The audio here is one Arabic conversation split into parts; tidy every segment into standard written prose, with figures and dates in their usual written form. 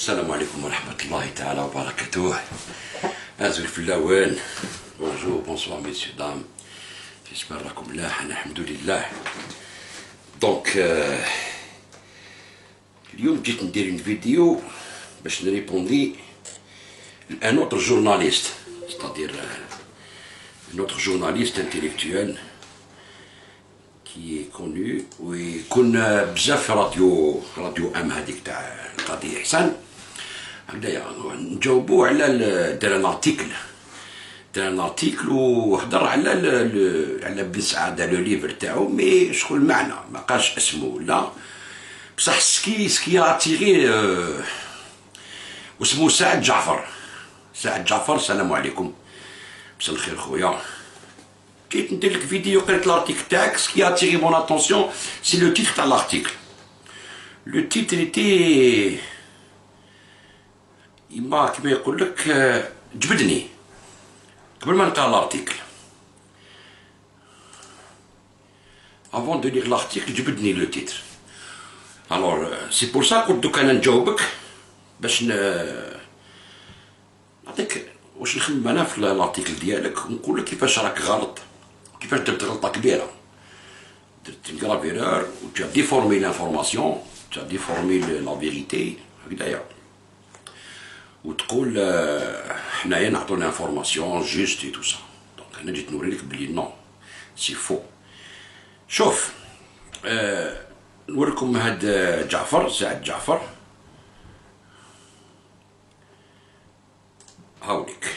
السلام عليكم ورحمة الله تعالى وبركاته. أزول في الأوان. بونجور بونسوار ميسيو دام. جيسبر راكم ملاح، أنا الحمد لله. دونك اليوم جيت ندير فيديو باش نريبوندي لان اوتر جورناليست، ستادير un autre journaliste intellectuel qui est connu ويكون بزاف في راديو ام هذيك تاع القاضي احسان. هكذايا نجاوبو على دار ان ارتيكل وهضر على بن سعاده لو ليفر تاعو، مي شكون المعنى ما قالش اسمه لا، بصح سكي اتيغي واسمو سعد جعفر. السلام عليكم، مساء الخير خويا. جيت ندير لك فيديو قريت الارتيكل تاعك. سكي اتيغي مون اتونسيون سي لو تيتر تاع الارتيكل. لو تيتر ايتي يما كيما يقول لك جبدني قبل ما نقرا الارتيكل. افون دو ليغ الارتيكل جبدني لو تيتر. الوغ سي بور سا قلت دوك انا نجاوبك باش نعطيك واش نخمم انا في الارتيكل ديالك ونقول لك كيفاش راك غلط، كيفاش درت غلطه كبيره، درت غراف ايرور و tu as déformé l'information, tu as déformé la vérité هكذايا، وتقول حنايا نعطو لانفورماسيون جوست اي تو سا. دونك انا جيت نوريلك بلي نو سي فو. شوف نوريكم هاد سعد جعفر هاوليك.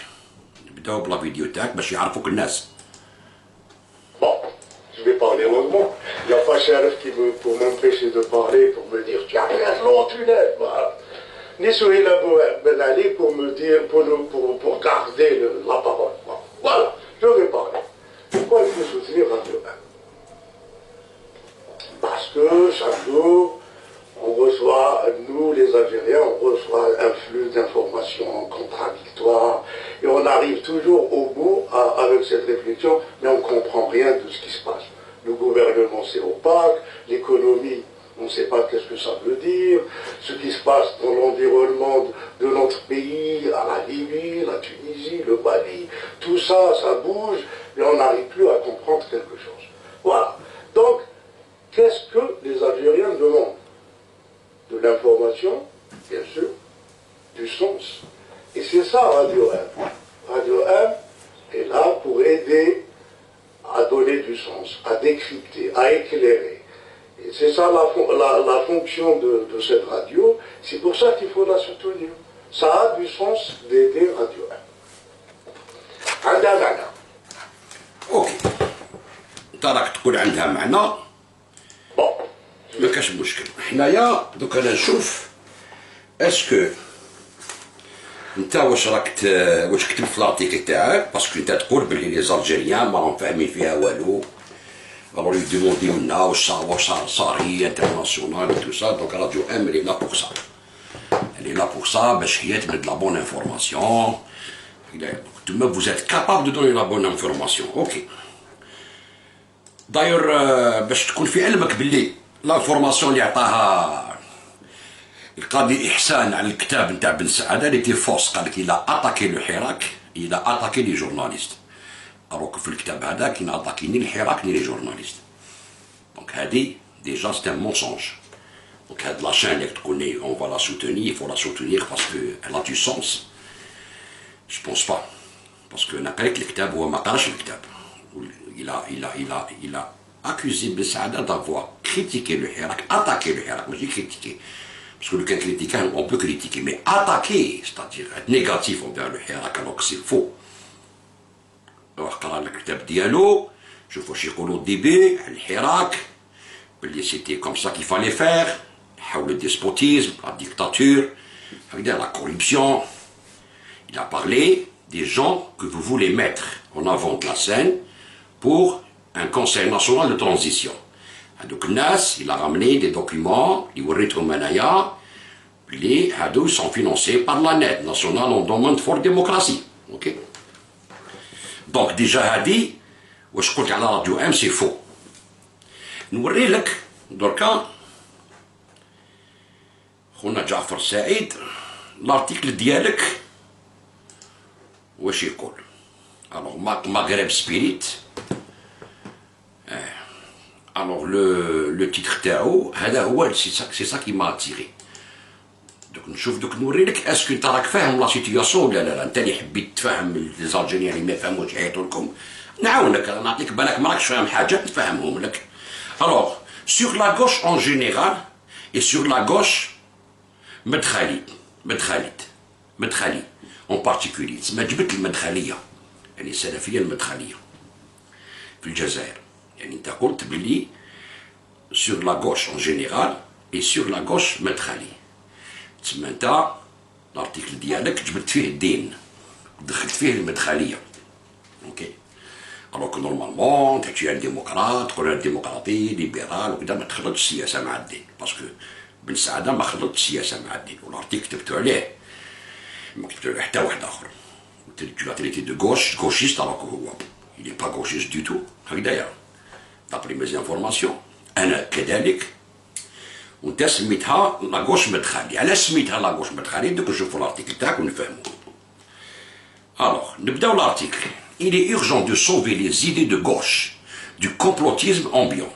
نبداو بلا فيديو تاعك باش يعرفوك الناس. Bon, je vais parler longuement. Il n'y a pas Sharif pour m'empêcher de parler, pour me dire tu as fait long tunnel. Voilà. Ni Souhil Abouhab Ben Ali pour me dire, pour garder la parole. Voilà, je vais parler. Pourquoi il faut soutenir Radio 1? Parce que chaque jour, on reçoit, nous les Algériens, on reçoit un flux d'informations contradictoires et on arrive toujours au bout avec cette réflexion, mais on ne comprend rien de ce qui se passe. Le gouvernement c'est opaque, l'économie, on ne sait pas qu'est-ce que ça veut dire, ce qui se passe dans l'environnement de notre pays, à la Libye, la Tunisie, le Mali, tout ça, ça bouge, mais on n'arrive plus à comprendre quelque chose. Voilà. Donc, qu'est-ce que les Algériens demandent? De l'information, bien sûr, du sens. Et c'est ça Radio M. Radio M est là pour aider à donner du sens, à décrypter, à éclairer. Et c'est ça la fonction de cette radio. C'est pour ça qu'il faut la soutenir. Ça a du sens d'aider Radio M. عندها معنى. اوكي، انت راك تقول عندها معنى. Bon. ما كاش مشكل. حنايا دوك انا نشوف اسكو انت واش كتبت في الارتيكل تاعك، باسكو انت تقول بلي لي زالجيريان ما راهم فاهمين فيها والو، الوغ يديموندي منا واش صار هي انترناسيونال و تو سا. دونك راديو ام لي لا بوغ سا، لي لا بوغ سا باش هي تبد لا بون انفورماسيون. نتوما vous êtes capable de donner la bonne information. اوكي داير باش تكون في علمك باللي لانفورماسيون اللي عطاها القاضي احسان على الكتاب نتاع بن سعاده اللي تي فوس، قال لك الى اتاكي لو حراك، الى اتاكي لي جورناليست. اروك في الكتاب هذا كي ناتاكي ني الحراك ني لي جورناليست. دونك هادي ديجا سي ان مونسونج. دونك هاد لاشين اللي تقول لي اون فا لا سوتونير، فو لا سوتونير باسكو الا دو سونس. جو بونس با، باسكو انا قريت الكتاب هو ما قراش الكتاب. il a accusé Ben Saada d'avoir critiqué le Hirak, attaqué le Hirak, mais j'ai critiqué. Parce que le cas critiquer, on peut critiquer, mais attaquer, c'est-à-dire être négatif envers le Hirak alors que c'est faux. Alors, quand le kitab dialo, je vois chez Kolo Dibé, le Hirak, c'était comme ça qu'il fallait faire, le despotisme, la dictature, la corruption. Il a parlé des gens que vous voulez mettre en avant de la scène pour un conseil national de transition. Donc Nas, il a ramené des documents, les Manaya, les Hadou sont financés par la NED, National Endowment for Democracy. Ok. Donc déjà Hadi, où je crois qu'à la radio M, c'est faux. Nous regardons, donc, Khona Jafar Saïd, l'article ديالك واش يقول؟ Alors Maghreb Spirit. Alors le titre تاعو هذا هو c'est ça qui m'a attiré. دوك نشوف دوك نوري لك اسكو انت راك فاهم لا سيتياسيون ولا لا. انت اللي حبيت تفهم لي زالجيريان اللي ما فهموش عيطوا لكم نعاونك نعطيك بالك ما راكش فاهم حاجه نفهمهم لك. Alors sur la gauche en général et sur la gauche مدخلي en particulier تسمى جبت المدخليه يعني السلفيه المدخليه في الجزائر. يعني انت قلت بلي sur la gauche en général et sur la gauche مدخلي تسمى انت الارتيكل ديالك جبت فيه الدين دخلت فيه المدخليه. اوكي alors que normalement tu es un démocrate تقول انا ديمقراطي ليبرال وكذا ما تخلطش السياسه مع الدين باسكو بن سعاده ما خلطش السياسه مع الدين والارتيكل كتبتو عليه ما كتبتو عليه حتى واحد اخر. tu l'as traité de gauchiste alors que هو il n'est pas gauchiste du tout هكذايا d'après mes informations. انا كذلك وانت سميتها لاغوش مدخلي. علاش سميتها لاغوش مدخلي؟ دوك نشوفوا الارتيكل تاعك ونفهموا. Alors نبداو الارتيكل. Il est urgent de sauver les idées de gauche du complotisme ambiant.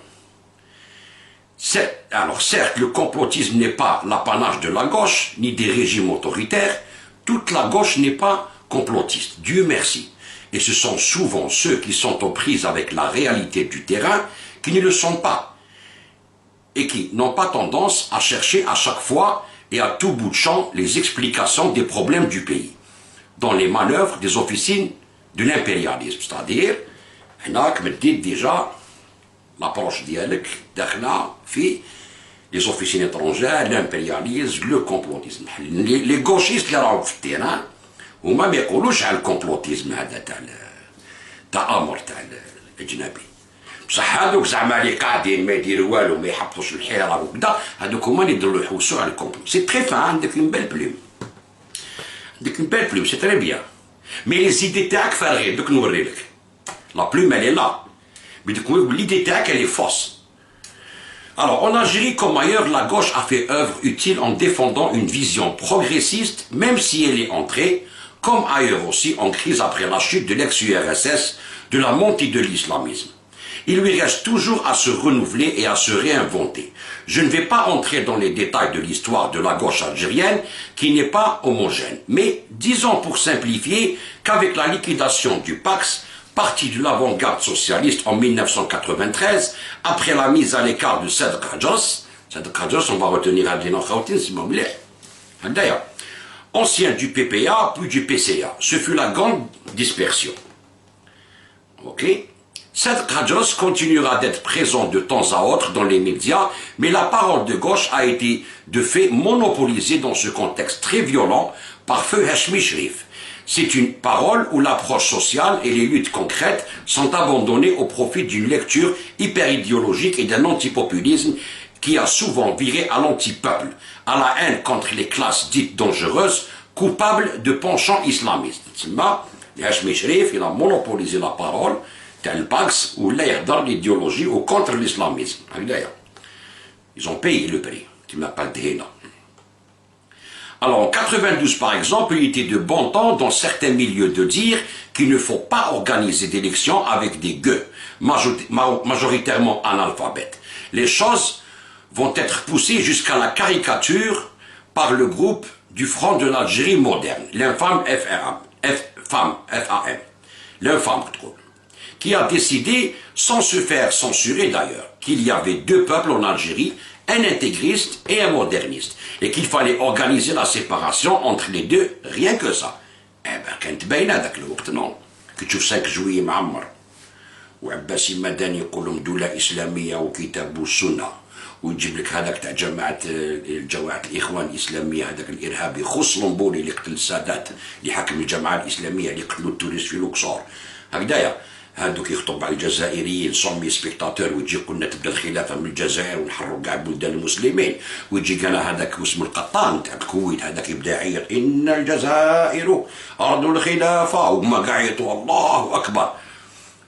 Alors certes, le complotisme n'est pas l'apanage de la gauche ni des régimes autoritaires. Toute la gauche n'est pas complotiste, Dieu merci. Et ce sont souvent ceux qui sont aux prises avec la réalité du terrain qui ne le sont pas et qui n'ont pas tendance à chercher à chaque fois et à tout bout de champ les explications des problèmes du pays dans les manœuvres des officines de l'impérialisme. C'est-à-dire, هناك مديت déjà l'approche ديالك داخله في les officines étrangères, l'impérialisme, le complotisme. les gauchistes اللي راهو في التيران هما ما يقولوش على الكومبلوتيزم هذا تاع امر تاع الاجنبي بصح هذوك زعما اللي قاعدين ما يديروا والو ما يحبطوش الحيره وكذا هذوك هما اللي يضلوا يحوسوا على الكومبلو. سي تري فان عندك اون بيل بلوم سي تري بيان مي لي زيدي تاعك فارغين دوك نوري لك لا بلوم elle est là mais دوك l'idée تاعك elle est fausse. Alors, en Algérie comme ailleurs, la gauche a fait œuvre utile en défendant une vision progressiste, même si elle est entrée, comme ailleurs aussi, en crise après la chute de l'ex-URSS, de la montée de l'islamisme. Il lui reste toujours à se renouveler et à se réinventer. Je ne vais pas entrer dans les détails de l'histoire de la gauche algérienne, qui n'est pas homogène, mais disons pour simplifier qu'avec la liquidation du PAX, parti de l'avant-garde socialiste en 1993, après la mise à l'écart de Saad Khadjos, on va retenir Adrien Khawtin, si vous voulez, d'ailleurs, ancien du PPA, puis du PCA, ce fut la grande dispersion. Ok? Saad Khadjos continuera d'être présent de temps à autre dans les médias, mais la parole de gauche a été de fait monopolisée dans ce contexte très violent par feu Hachmi Shrif. C'est une parole où l'approche sociale et les luttes concrètes sont abandonnées au profit d'une lecture hyper-idéologique et d'un antipopulisme qui a souvent viré à l'anti-peuple, à la haine contre les classes dites dangereuses, coupables de penchants islamistes. Hachmi Shrif, il a monopolisé la parole, tel Pax, ou l'air dans l'idéologie ou contre l'islamisme. Ils ont payé le prix, qui m'a pas dit là. Alors en 92 par exemple, il était de bon temps dans certains milieux de dire qu'il ne faut pas organiser d'élections avec des gueux, majoritairement analphabètes. Les choses vont être poussées jusqu'à la caricature par le groupe du Front de l'Algérie moderne, l'infâme FAM, l'infâme qui a décidé, sans se faire censurer d'ailleurs, qu'il y avait deux peuples en Algérie, un intégriste et un moderniste, et qu'il fallait organiser la séparation entre les deux, rien que ça. Eh ben, كانت باينه هذاك الوقت نو كي تشوف 5 جويي معمر وعباسي مدني يقول لهم دوله اسلاميه وكتاب والسنه ويجيب لك هذاك تاع جماعه الاخوان الاسلاميه هذاك الارهابي خص لومبولي اللي قتل السادات اللي حكم الجماعه الاسلاميه اللي قتلوا التوريست في لوكسور هكذايا هادوك يخطب على الجزائريين 100 سبيكتاتور ويجي قلنا تبدا الخلافه من الجزائر ونحروا كاع بلدان المسلمين ويجي كان هذاك اسمه القطان تاع الكويت هذاك يبدا يعيط ان الجزائر ارض الخلافه وهما كاع يعيطوا الله اكبر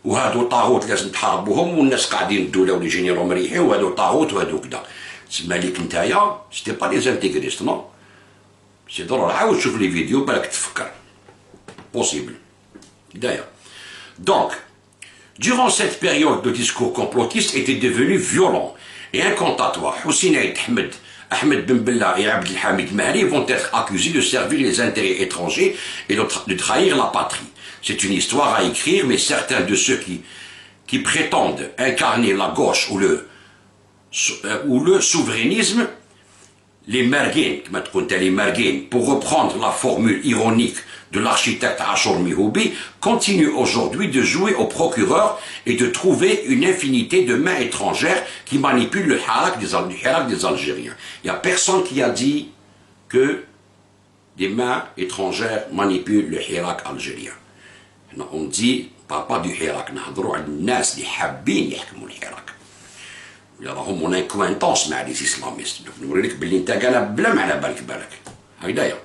وهادو طاغوت لازم تحاربوهم والناس قاعدين الدوله واللي جايين راهم مريحين وهادو طاغوت وهادو كذا تسمى ليك نتايا سيتي با لي زانتيغريست نو C'est drôle, عاود شوف les vidéos بالك تفكر. Possible. D'ailleurs. Donc, durant cette période, le discours complotiste était devenu violent et incantatoire. Hussein Aït Ahmed, Ahmed Ben Bella et Abdel Hamid Mahri vont être accusés de servir les intérêts étrangers et de trahir la patrie. C'est une histoire à écrire, mais certains de ceux qui prétendent incarner la gauche ou le souverainisme, les merguin, pour reprendre la formule ironique de l'architecte Ashur Mihoubi, continuent aujourd'hui de jouer au procureur et de trouver une infinité de mains étrangères qui manipulent le hirak des Algériens. Il n'y a personne qui a dit que des mains étrangères manipulent le hirak algérien. On dit, on ne parle pas du hirak, on parle des gens qui حابين يحكموا الحراك. راهم mon acquaintance مع les islamistes. Donc نقول لك باللي انت قالها بلا ما على بالك. هكذايا.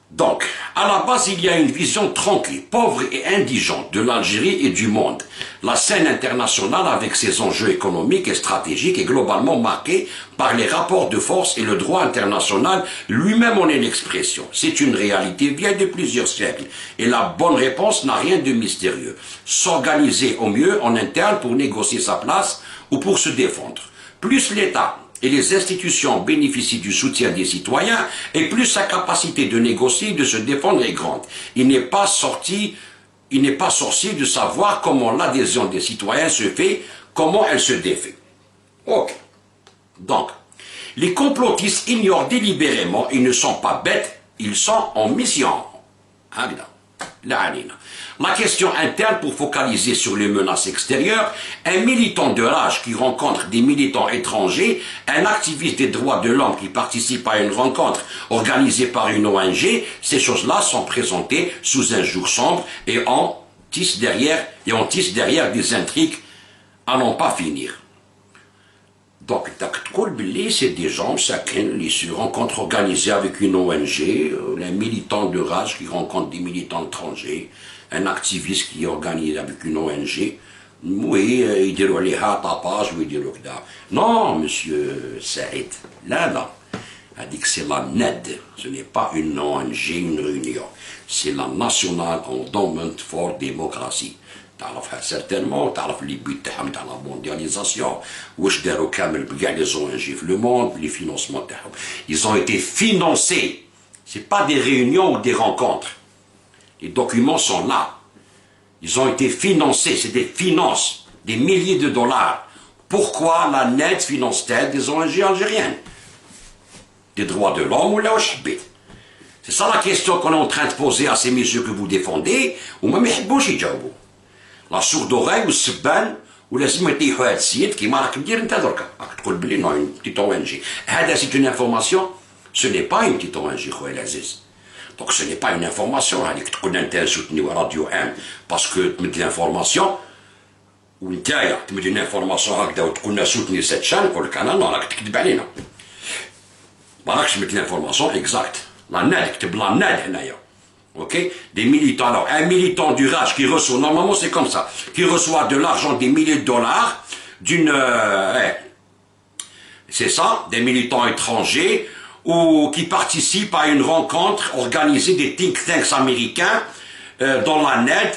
Donc, à la base, il y a une vision tranquille, pauvre et indigente de l'Algérie et du monde. La scène internationale, avec ses enjeux économiques et stratégiques, est globalement marquée par les rapports de force et le droit international lui-même en est l'expression. C'est une réalité vieille de plusieurs siècles. Et la bonne réponse n'a rien de mystérieux. S'organiser au mieux en interne pour négocier sa place ou pour se défendre. Plus l'État et les institutions bénéficient du soutien des citoyens, et plus sa capacité de négocier et de se défendre est grande. Il n'est pas sorcier de savoir comment l'adhésion des citoyens se fait, comment elle se défait. Ok. Donc, les complotistes ignorent délibérément, ils ne sont pas bêtes, ils sont en mission. La question interne pour focaliser sur les menaces extérieures, un militant de rage qui rencontre des militants étrangers, un activiste des droits de l'homme qui participe à une rencontre organisée par une ONG, ces choses-là sont présentées sous un jour sombre et on tisse derrière des intrigues à n'en pas finir. Donc, c'est des gens, chacun, ils se rencontrent organisés avec une ONG, un militant de rage qui rencontre des militants étrangers, un activiste qui est organisé avec une ONG. Oui, il dit tapage, oui, il dit non, monsieur Saïd, là, a dit que c'est la NED, ce n'est pas une ONG, une réunion, c'est la National Endowment for Democracy. تعرفها certainement, تعرف les buts تاعهم تاع la mondialisation, واش داروا كامل بكاع les ONG في le monde, les financements تاعهم. Ils ont été financés. C'est pas des réunions ou des rencontres. Les documents sont là. Ils ont été financés, c'est des finances, des milliers de dollars. Pourquoi la NED finance-t-elle des ONG algériennes? Des droits de l'homme ou là où je habite? C'est ça la question qu'on est en train de poser à ces messieurs que vous défendez, ou même ils ne يجاوبوا. لا سور دوغاي والسبان ولازم يطيحوا هذا السيد كيما راك دير انت دركا راك تقول بلي نو اون بتيت او ان جي هذا سي اون انفورماسيون سو ني با اون بتيت او ان جي خويا العزيز دونك سو ني با اون انفورماسيون هذيك تقول انت سوتني راديو ان باسكو تمد لانفورماسيون ونتايا تمد لنا انفورماسيون هكذا وتقول سوتني سيت شان نقول لك انا نو راك تكذب علينا ما راكش تمد لانفورماسيون اكزاكت لا ناد كتب لا ناد هنايا. Ok, des militants. Alors, un militant du rage qui reçoit, normalement c'est comme ça, qui reçoit de l'argent, des milliers de dollars, c'est ça, des militants étrangers, ou qui participent à une rencontre organisée des think tanks américains dans la NED,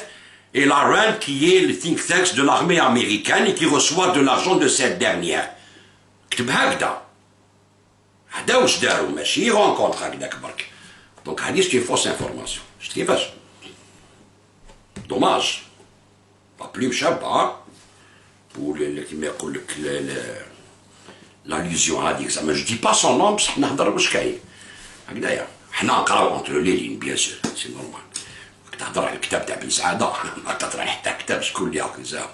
et la RAND qui est le think tanks de l'armée américaine et qui reçoit de l'argent de cette dernière. كتب هكذا. هذا واش داروا ماشي rencontre هكذاك برك. Donc, c'est une fausse information. Je dis vache. Dommage. Pas plus chapa pour l'allusion à dire ça. Mais je ne dis pas son nom, parce que nous avons dit d'ailleurs. Nous avons entre les lignes, bien sûr. C'est normal. تهضر على الكتاب تاع بن سعاده ما تهضر حتى كتاب شكون اللي اكوزاه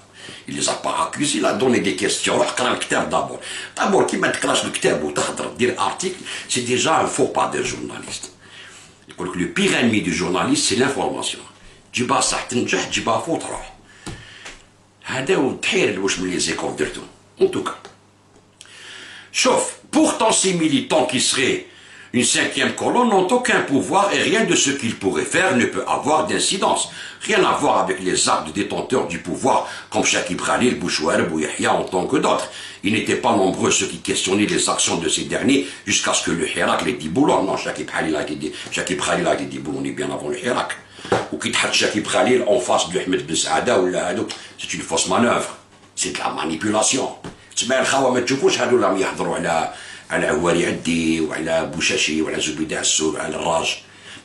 اللي زابا اكوزي لا دوني دي كيستيون روح قرا الكتاب دابور كي ما تقراش الكتاب وتهضر دير ارتيكل سي ديجا ان فو با دو جورناليست. يقول لك لو بيغ انمي دو جورناليست سي لانفورماسيون تجيبها صح تنجح تجيبها فوق تروح. هذا وتحير واش من لي زيكول درتو. En tout cas, sauf pourtant ces militants qui seraient Une cinquième colonne n'ont aucun pouvoir et rien de ce qu'ils pourraient faire ne peut avoir d'incidence. Rien à voir avec les actes détenteurs du pouvoir comme Chakib Khalil, Bouchouareb ou Yahya en tant que d'autres. Ils n'étaient pas nombreux ceux qui questionnaient les actions de ces derniers jusqu'à ce que le Hirak les dit boulon. Non, Chakib Khalil a été dit boulon bien avant le Hirak. Ou qui t'a Chakib Khalil en face de Ahmed Ben Saada ou là, c'est une fausse manœuvre. C'est de la manipulation. تسمع الخوا ما تشوفوش هادو راهم يحضروا على عواري عدي وعلى بوشاشي وعلى زبيدة عسول وعلى الراج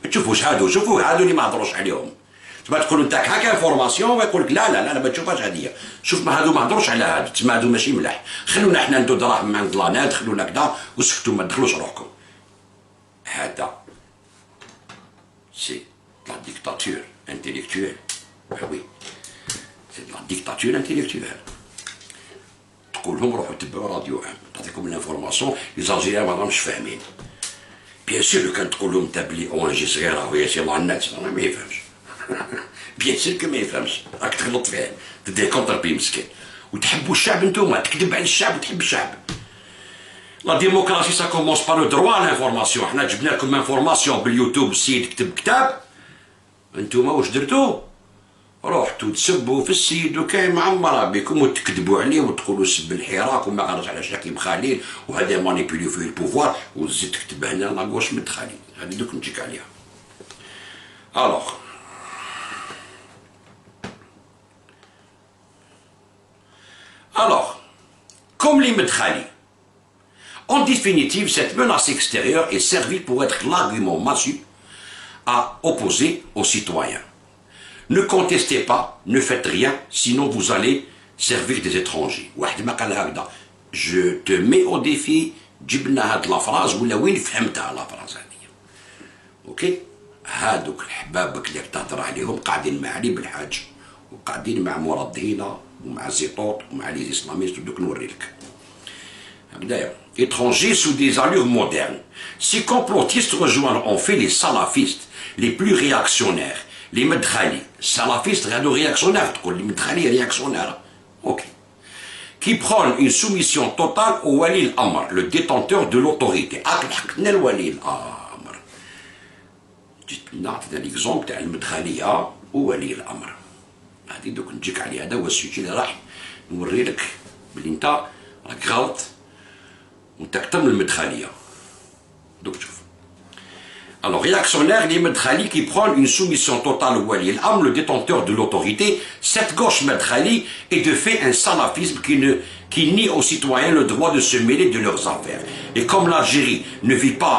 ما تشوفوش هادو شوفوا هادو اللي ما هضروش عليهم تسمع تقولوا انت هكا انفورماسيون ويقول لك لا ما تشوفهاش هادية شوف ما هادو ما هضروش على هادو تسمع هادو ماشي ملاح خلونا حنا ندو دراهم من عند لاناد خلونا كدا وسكتوا ما تدخلوش روحكم هذا سي لا ديكتاتور انتيليكتويل وي سي لا ديكتاتور انتيليكتويل تقول لهم روحوا تبعوا راديو عام تعطيكم الانفورماسيون لي زالجيريان ما راهمش فاهمين بيان سور لو كان تقول لهم انت بلي اون جي صغيره وهي سي مع الناس ما يفهمش بيان سور كو ما يفهمش راك تغلط فيه تديه كونتر بي مسكين وتحبوا الشعب انتوما تكذب على الشعب وتحب الشعب لا ديموكراسي سا كومونس با لو دروا لانفورماسيون حنا جبنا لكم انفورماسيون باليوتيوب السيد كتب كتاب انتوما واش درتو روحتوا تسبوا في السيد وكاين معمره بكم وتكذبوا عليه وتقولوا سب الحراك وما غلط على شاكيب خليل وهذا مانيبيلي فيه البوفوار وتزيد تكتب هنا لاكوش من خليل هذه دوك نجيك عليها. Alors, comme les Medkhali, en définitive, cette menace extérieure est servie pour être l'argument massif à opposer aux citoyens. Ne contestez pas, ne faites rien, sinon vous allez servir des étrangers. Je te mets au défi, جبنا هاد الافراز ولا وين فهمتها الافراز هذه. اوكي؟ هادوك الحبابك اللي تهضر عليهم قاعدين مع علي بالحاج وقاعدين مع مراد هنا ومع زيطوط ومع لي اسلاميست ودوك نوري لك. هكذايا. Étrangers sous des allures modernes. Ces complotistes rejoignent en fait les salafistes les plus réactionnaires. Les Medkhali, salafistes réactionnaires, les Medkhali réactionnaires. Ok. Qui prônent une soumission totale au Wali al-Amr, le détenteur de l'autorité. Le Wali al-Amr. نعطي l'exemple تاع المدخلية وولي الأمر. هذه دوك نجيك عليها هذا هو السوجي اللي راح نوري لك بلي انت راك غلط وانت أكثر من المدخلية. دوك شوف. Alors, réactionnaire, les Medkhali qui prennent une soumission totale au Wali al-Amr, le détenteur de l'autorité, cette gauche Medkhali est de fait un salafisme qui nie aux citoyens le droit de se mêler de leurs affaires. Et comme l'Algérie ne vit pas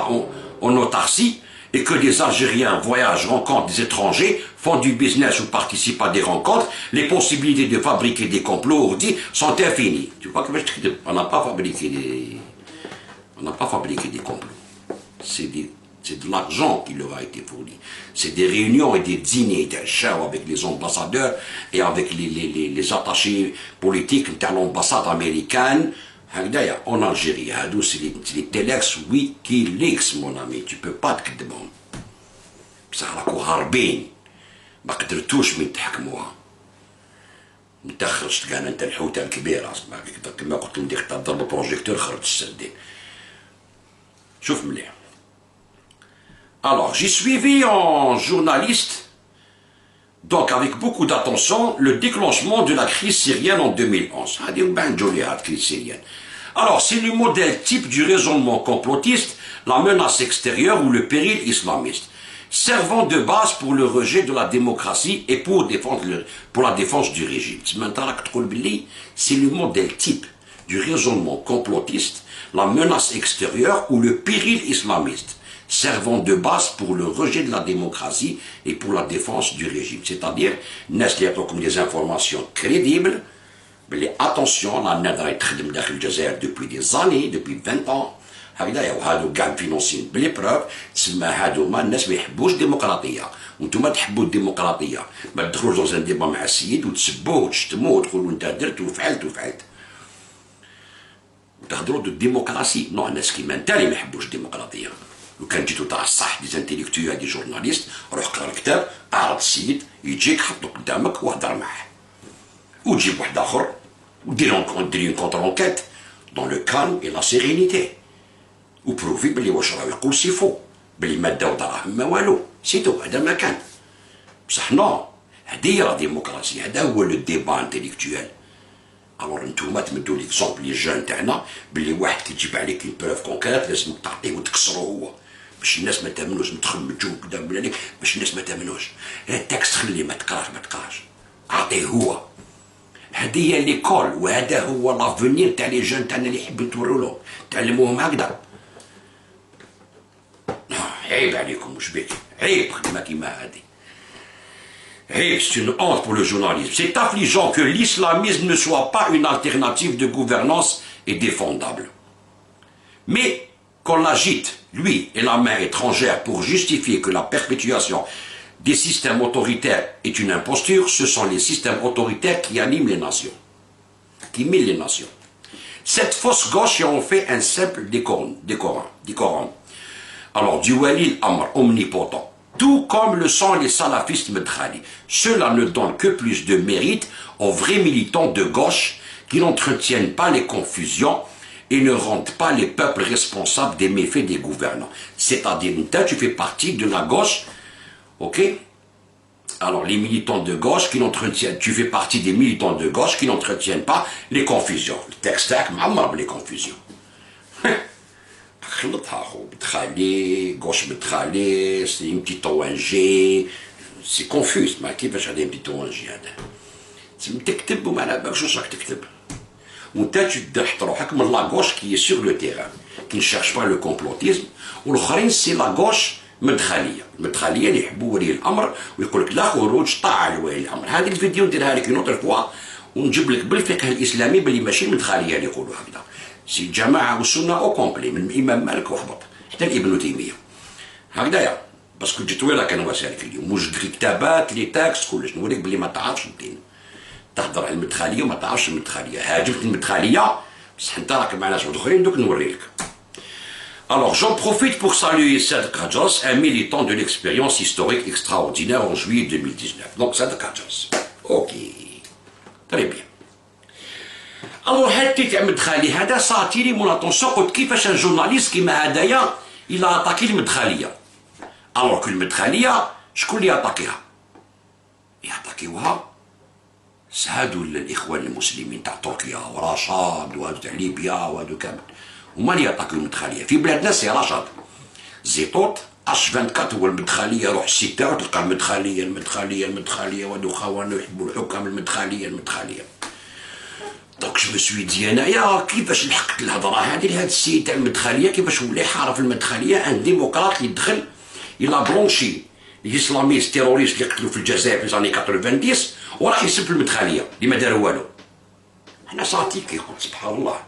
en autarcie, et que les Algériens voyagent, rencontrent des étrangers, font du business ou participent à des rencontres, les possibilités de fabriquer des complots ourdis sont infinies. Tu vois que on n'a pas fabriqué des complots. C'est de l'argent qui leur a été fourni. C'est des réunions et des dîners avec les ambassadeurs et avec les attachés politiques de l'ambassade américaine. En Algérie, c'est les Telex Wikileaks, mon ami. Tu ne peux pas te demander. Ça a l'air هاربين ما قدرتوش من تحكموها. متخرجت كان انت الحوته الكبيره كما قلت لك تضرب بروجيكتور خرج السردين. شوف مليح. Alors, j'ai suivi en journaliste, donc avec beaucoup d'attention, le déclenchement de la crise syrienne en 2011. Alors, c'est le modèle type du raisonnement complotiste, la menace extérieure ou le péril islamiste, servant de base pour le rejet de la démocratie et pour la défense du régime. C'est le modèle type du raisonnement complotiste, la menace extérieure ou le péril islamiste, servant de base pour le rejet de la démocratie et pour la défense du régime. C'est-à-dire, comme des informations crédibles, mais attention, la NADRA est depuis des années, depuis 20 ans, وهادو كاع فينونسيين بلي بروف تسمى هادو ما الناس ما يحبوش الديمقراطيه وانتم تحبوا الديمقراطيه ما تدخلوش دوز ان ديبا مع السيد وتسبوه وتشتموه وتقولوا انت درت وفعلت وتهضروا دو الديمقراطيه نوع الناس كيما انت اللي ما يحبوش الديمقراطيه لو كان جيتو تاع الصح دي زانتيليكتويال دي جورناليست روح اقرا الكتاب اعرض السيد يجيك حطو قدامك وهضر معاه وتجيب واحد اخر ودير اون كونتر انكيت دون لو كالم اي لا سيرينيتي وبروفي بلي واش راه يقول سي فو، بلي ما داو دراهم ما والو، سيتو هذا ما كان. بصح نو، هذه راه ديمقراطية، هذا هو لو ديبا انتيليكتويال. الوغ نتوما تمدوا ليكزومبل لي جون تاعنا بلي واحد كيجيب عليك اون بروف كونكريت لازمك تعطيه وتكسرو هو باش الناس ما تامنوش، متخمجو كدا ولا ليك باش الناس ما تامنوش. التكست خليه ما تقراش، اعطيه هو. هذه هي ليكول وهذا هو لافونير تاع لي جون تاعنا اللي يحبوا توروا لهم، تعلموهم هكذا. عيب عليكم واش بيك، عيب خدمه كيما هذه. C'est une honte pour le journalisme. C'est affligeant que l'islamisme ne soit pas une alternative de gouvernance et défendable. Mais qu'on l'agite, lui et la main étrangère, pour justifier que la perpétuation des systèmes autoritaires est une imposture, ce sont les systèmes autoritaires qui animent les nations, qui mille les nations. Cette fausse gauche en fait un simple décorum. Alors, du wali al-amr omnipotent, tout comme le sont les salafistes Medkhali. Cela ne donne que plus de mérite aux vrais militants de gauche qui n'entretiennent pas les confusions et ne rendent pas les peuples responsables des méfaits des gouvernants. C'est-à-dire, tu fais partie de la gauche, ok? Alors, les militants de gauche qui n'entretiennent, tu fais partie des militants de gauche qui n'entretiennent pas les confusions. Le texte, les confusions. خلطها خو مدخلي غوش مدخلي سي بتي طوانجي سي كونفوز. ما كيفاش هذا بتي طوانجي هذا تكتب وما على بالكش واش راك تكتب وانت تحط روحك من لاغوش كي سور لو تيران كي نشيرش با لو كومبلوتيزم والاخرين سي لاغوش مدخليه. المدخليه اللي يحبوا ولي الامر ويقول لك لا خروج طاعه لولي الامر. هذه الفيديو نديرها لك نوتر فوا ونجيب لك بالفقه الاسلامي باللي ماشي المدخليه اللي يقولوا هكذا. سي الجماعة والسنة أو كومبلي من الإمام مالك وهبط حتى لابن تيمية هكذايا. باسكو جيت ويلا كان وسالك اليوم وجد لي كتابات لي تاكس كلش نوريك بلي ما تعرفش الدين. تهضر على المدخلية وما تعرفش المدخلية. هاجمت المدخلية بصح انت راك مع ناس اخرين دوك نوريلك. Alors j'en profite pour saluer Sadek Hadjas, un militant de l'expérience historique extraordinaire en juillet 2019. Donc Sadek Hadjas. Ok. Très bien. الوغ هاد التي تاع مدخلي هذا ساتيري مون اتونسيون قلت كيفاش ان جورناليست كيما هدايا الى اتاكي المدخليه. الوغ كو المدخليه شكون اللي ياتاكيها؟ ياتاكيوها هادو الاخوان المسلمين تاع تركيا ورشاد وهادو تاع ليبيا وهادو كامل هما اللي ياتاكيو المدخليه. في بلادنا سي رشاد زيطوط اش 24 هو المدخليه. روح السيت تاعو تلقى المدخليه وهادو خوانا يحبوا الحكام المدخليه. دونك جو مسوي دي انايا كيفاش لحقت الهضره هذه لهذا السيد تاع المدخليه كيفاش ولا حارف المدخليه ان ديمقراط اللي دخل الى بلونشي الاسلاميست تيروريست اللي قتلوا في الجزائر في زاني 90 وراح يسب المدخليه اللي ما داروا والو. انا صاتي كيقول سبحان الله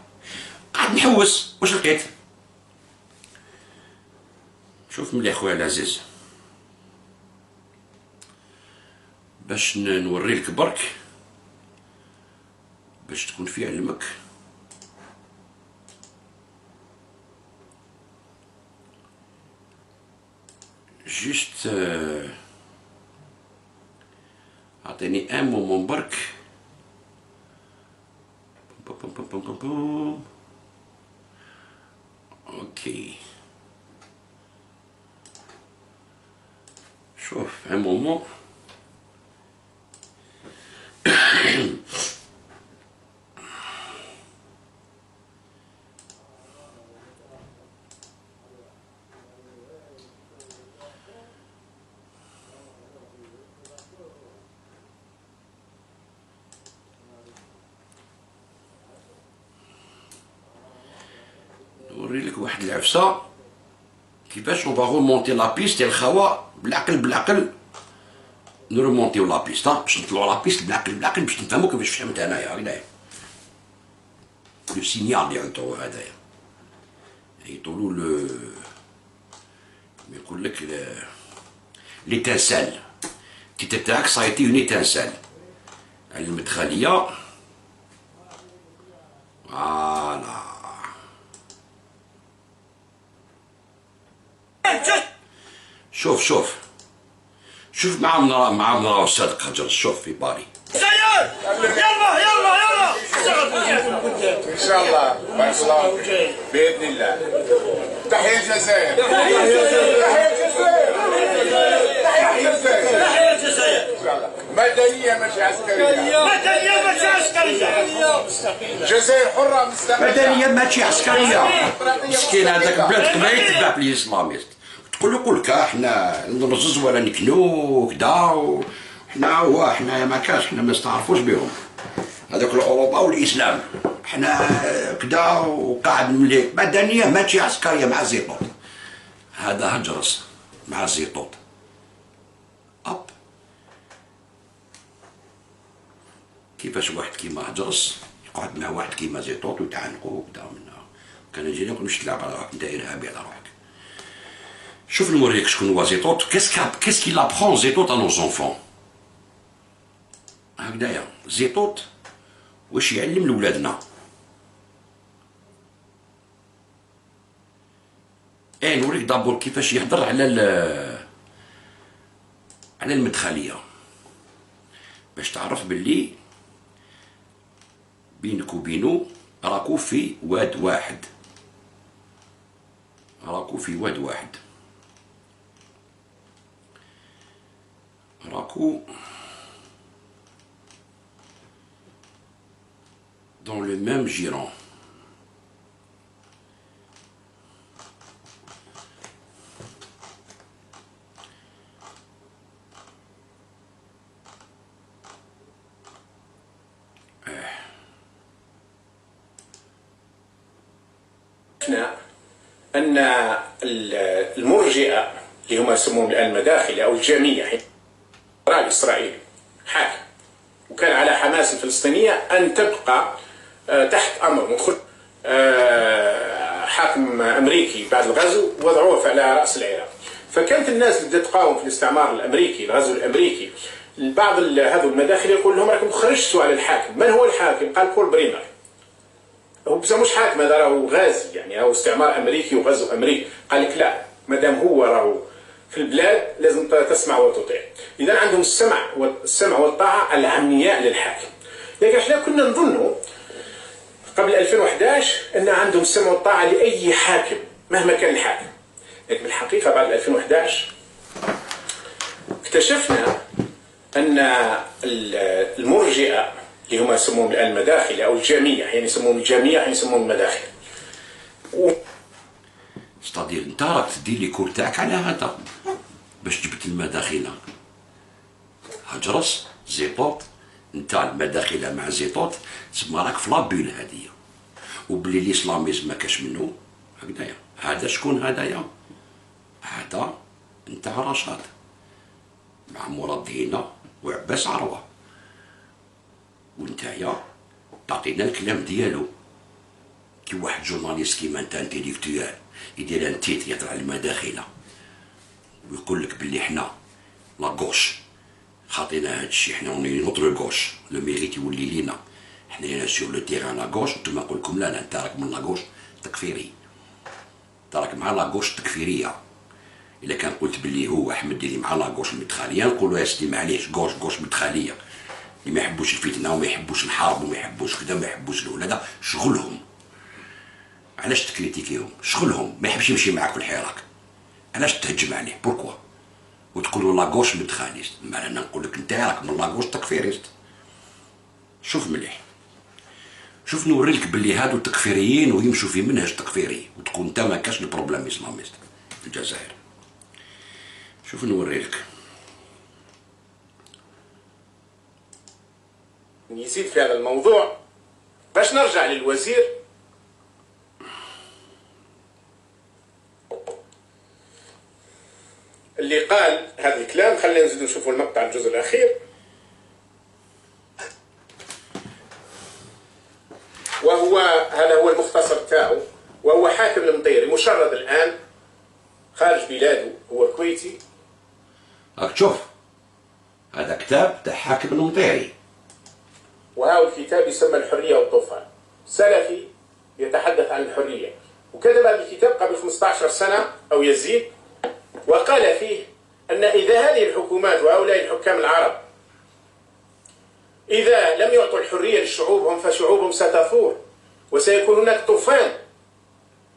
قاعد نحوس واش لقيت. شوف مليح خويا العزيز باش نوري لك برك باش تكون في علمك. جيست اعطيني ان مومون برك. اوكي شوف ان مومون. نوريلك واحد العفسه كيفاش اون فا ريمونتي لا بيست يا الخوا بالعقل نريمونتيو لا بيست باش نطلعو لا بيست بالعقل باش نفهمو كيفاش فهمت انايا هكذايا. لو سينيال اللي عيطولو هذايا عيطولو لو يقول لك ليتانسال تي تاعك صايتي اون ايتانسال على المدخليه. فوالا شوف مع صادق حجر. شوف في باري سيد يلا ان شاء الله بارك الله باذن الله. تحية الجزائر. تحية الجزائر. تحية الجزائر. تحية الجزائر. مدنية ماشي عسكرية. مدنية ماشي عسكرية. الجزائر حرة مستقلة. مدنية ماشي عسكرية. مسكين هذاك بلادك ما يتبع بالإسلاميست. تقول لك احنا نرزز ولا نكنو كدا حنا ما كاش حنا ما نستعرفوش بهم هذوك الاوروبا والاسلام حنا كدا وقاعد مليك مدنيه ماشي عسكريه مع زيطوط هذا هجرس مع زيطوط اب كيفاش واحد كيما هجرس يقعد مع واحد كيما زيطوط ويتعانقوا كدا منها كان يجي نقول مش تلعب على روحك انت ارهابي على روحك شوف نوريك شكون هو زيطوط qu'est-ce qu'il apprend زيطوط à nos enfants هكذايا زيطوط واش يعلم لولادنا نوريك دابور كيفاش يهضر على المدخليه باش تعرف باللي بينك وبينو راكو في واد واحد راكو dans le même giron. أن المرجئة اللي هما يسموهم الآن المداخلة أو الجامية الإسرائيلي حاكم وكان على حماس الفلسطينية أن تبقى تحت أمر حاكم أمريكي بعد الغزو وضعوه على رأس العراق فكانت الناس اللي تقاوم في الاستعمار الأمريكي الغزو الأمريكي بعض هذو المداخل يقول لهم راكم خرجتوا على الحاكم من هو الحاكم؟ قال بول بريمر هو بس مش حاكم هذا راهو غازي يعني راهو استعمار أمريكي وغزو أمريكي قال لك لا مادام هو راهو في البلاد لازم تسمع وتطيع إذا عندهم السمع والطاعة العمياء للحاكم لكن احنا كنا نظنوا قبل 2011 أن عندهم السمع والطاعة لأي حاكم مهما كان الحاكم لكن بالحقيقة بعد 2011 اكتشفنا أن المرجئة اللي هما يسموهم الآن المداخلة أو الجامية يعني يسموهم الجامية يعني يسموهم المداخل ستادير انت راك تدير لي كور تاعك على هذا باش جبت المداخله هجرس زيطوط انت المداخله مع زيطوط تسمى راك في لابول هذيا وبلي الاسلاميزم ما كاش منه هكذايا هذا شكون هذايا هذا انت رشاد مع مراد هنا وعباس عروه وانتايا تعطينا الكلام ديالو كي واحد جورناليست كيما انت انتيليكتوال يدير ان تيت يطلع المداخله ويقول لك باللي حنا لاغوش خاطينا هادشي حنا اوني نوتر غوش لو ميريت يولي لينا حنا هنا سور لو تيران لاغوش وانتوما نقول لكم لا انت راك من لاغوش تكفيري انت راك مع لاغوش تكفيريه الا كان قلت باللي هو احمد اللي مع لاغوش مدخليه نقولوا يا سيدي معليش غوش مدخليه اللي ما يحبوش الفتنه وما يحبوش الحرب وما يحبوش كذا ما يحبوش الولاده شغلهم علاش تكريتيكيهم شغلهم ما يحبش يمشي معاك في الحراك علاش تهجم عليه بوركوا وتقولوا لاغوش مدخاليست ما انا نقول لك انت راك من لاغوش تكفيريست شوف مليح شوف نوريلك باللي هادو تكفيريين ويمشوا في منهج تكفيري وتكون انت ما كاش البروبليم اسلاميست في الجزائر شوف نوريلك يزيد في هذا الموضوع باش نرجع للوزير اللي قال هذا الكلام خلينا نزيد نشوفوا المقطع الجزء الأخير وهو هذا هو المختصر تاعو وهو حاكم المطيري مشرد الآن خارج بلاده هو كويتي راك تشوف هذا كتاب تاع حاكم المطيري وهذا الكتاب يسمى الحرية والطوفان سلفي يتحدث عن الحرية وكتب هذا الكتاب قبل 15 سنة أو يزيد وقال فيه أن إذا هذه الحكومات وهؤلاء الحكام العرب إذا لم يعطوا الحرية لشعوبهم فشعوبهم ستثور وسيكون هناك طوفان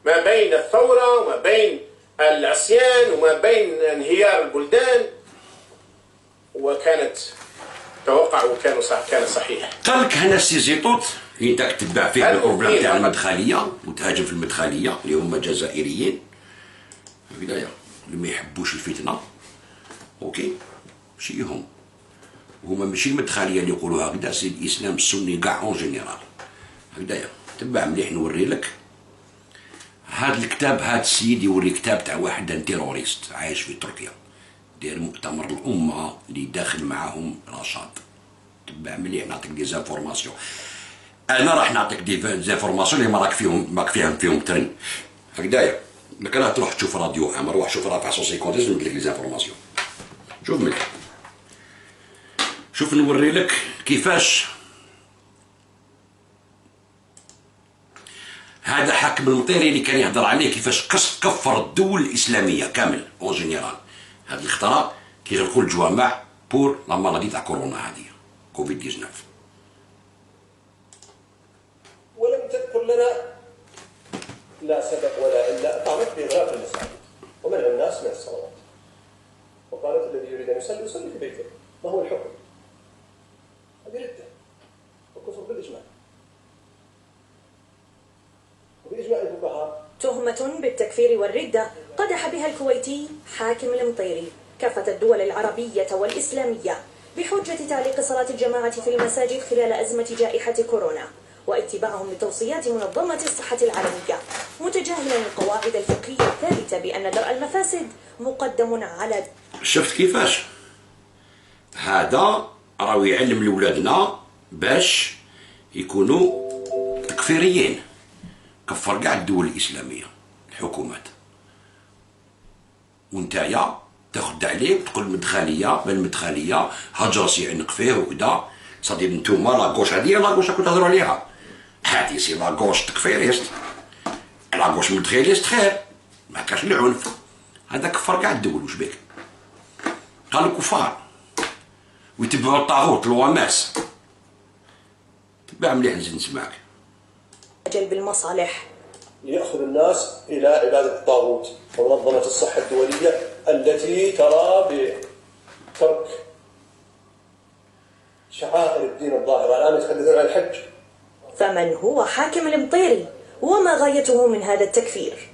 ما بين الثورة وما بين العصيان وما بين انهيار البلدان، وكانت توقع كان صحيح. قال لك هنا السي زيطوط اللي انت تتبع فيه البروبليم تاع المدخليه وتهاجم في المدخليه اللي هما جزائريين هكذايا اللي ما يحبوش الفتنه، اوكي ماشي هما ماشي المدخليه اللي يقولوا هكذا، سي الاسلام السني كاع اون جينيرال هكذايا. تبع مليح نوري لك هاد الكتاب، هاد السيد يوري كتاب تاع واحد تيروريست عايش في تركيا داير مؤتمر الامه اللي داخل معاهم رشاد. تبع مليح نعطيك دي زانفورماسيون، انا راح نعطيك دي زانفورماسيون اللي ماك فيهم تري هكذايا. لك راه تروح تشوف راديو عام، روح شوف رافع 150 نمد لك لي زانفورماسيون. شوف مليح، شوف نوري لك كيفاش هذا حاكم المطيري اللي كان يهضر عليه كيفاش كفر الدول الاسلاميه كامل اون جينيرال. هذا الاختراع كيغلقوا الجوامع بور لا مالادي تاع كورونا هذه كوفيد 19. ولم تذكر لنا لا سبب ولا الا قامت باغلاق المساجد ومنع الناس من الصلوات، وقالت الذي يريد ان يصلي يصلي في بيته. ما هو الحكم؟ هذه رده وكفر بالاجماع وباجماع الفقهاء. تهمة بالتكفير والردة قدح بها الكويتي حاكم المطيري كافة الدول العربية والإسلامية بحجة تعليق صلاة الجماعة في المساجد خلال أزمة جائحة كورونا واتباعهم لتوصيات منظمة الصحة العالمية، متجاهلا القواعد الفقهية الثابتة بأن درء المفاسد مقدم على. شفت كيفاش هذا راهو يعلم لولادنا باش يكونوا تكفيريين، كفر كاع الدول الاسلاميه الحكومات، وانتايا تاخد عليه وتقول المدخليه بالمدخليه هجرس يعنق فيه وكذا. صدي نتوما لاكوش هذه لاكوش راكم تهضروا عليها، هذه سي لاكوش تكفيريست، لاكوش مدخليست خير، ما كاش العنف. هذا كفر كاع الدول. واش بك؟ قالوا كفار ويتبعوا الطاغوت الوماس. تبع مليح نزيد نسمعك. جلب المصالح ليأخذ الناس إلى عبادة الطاغوت ومنظمة الصحة الدولية التي ترى بترك شعائر الدين الظاهرة. الآن يتحدثون عن الحج. فمن هو حاكم المطيري وما غايته من هذا التكفير؟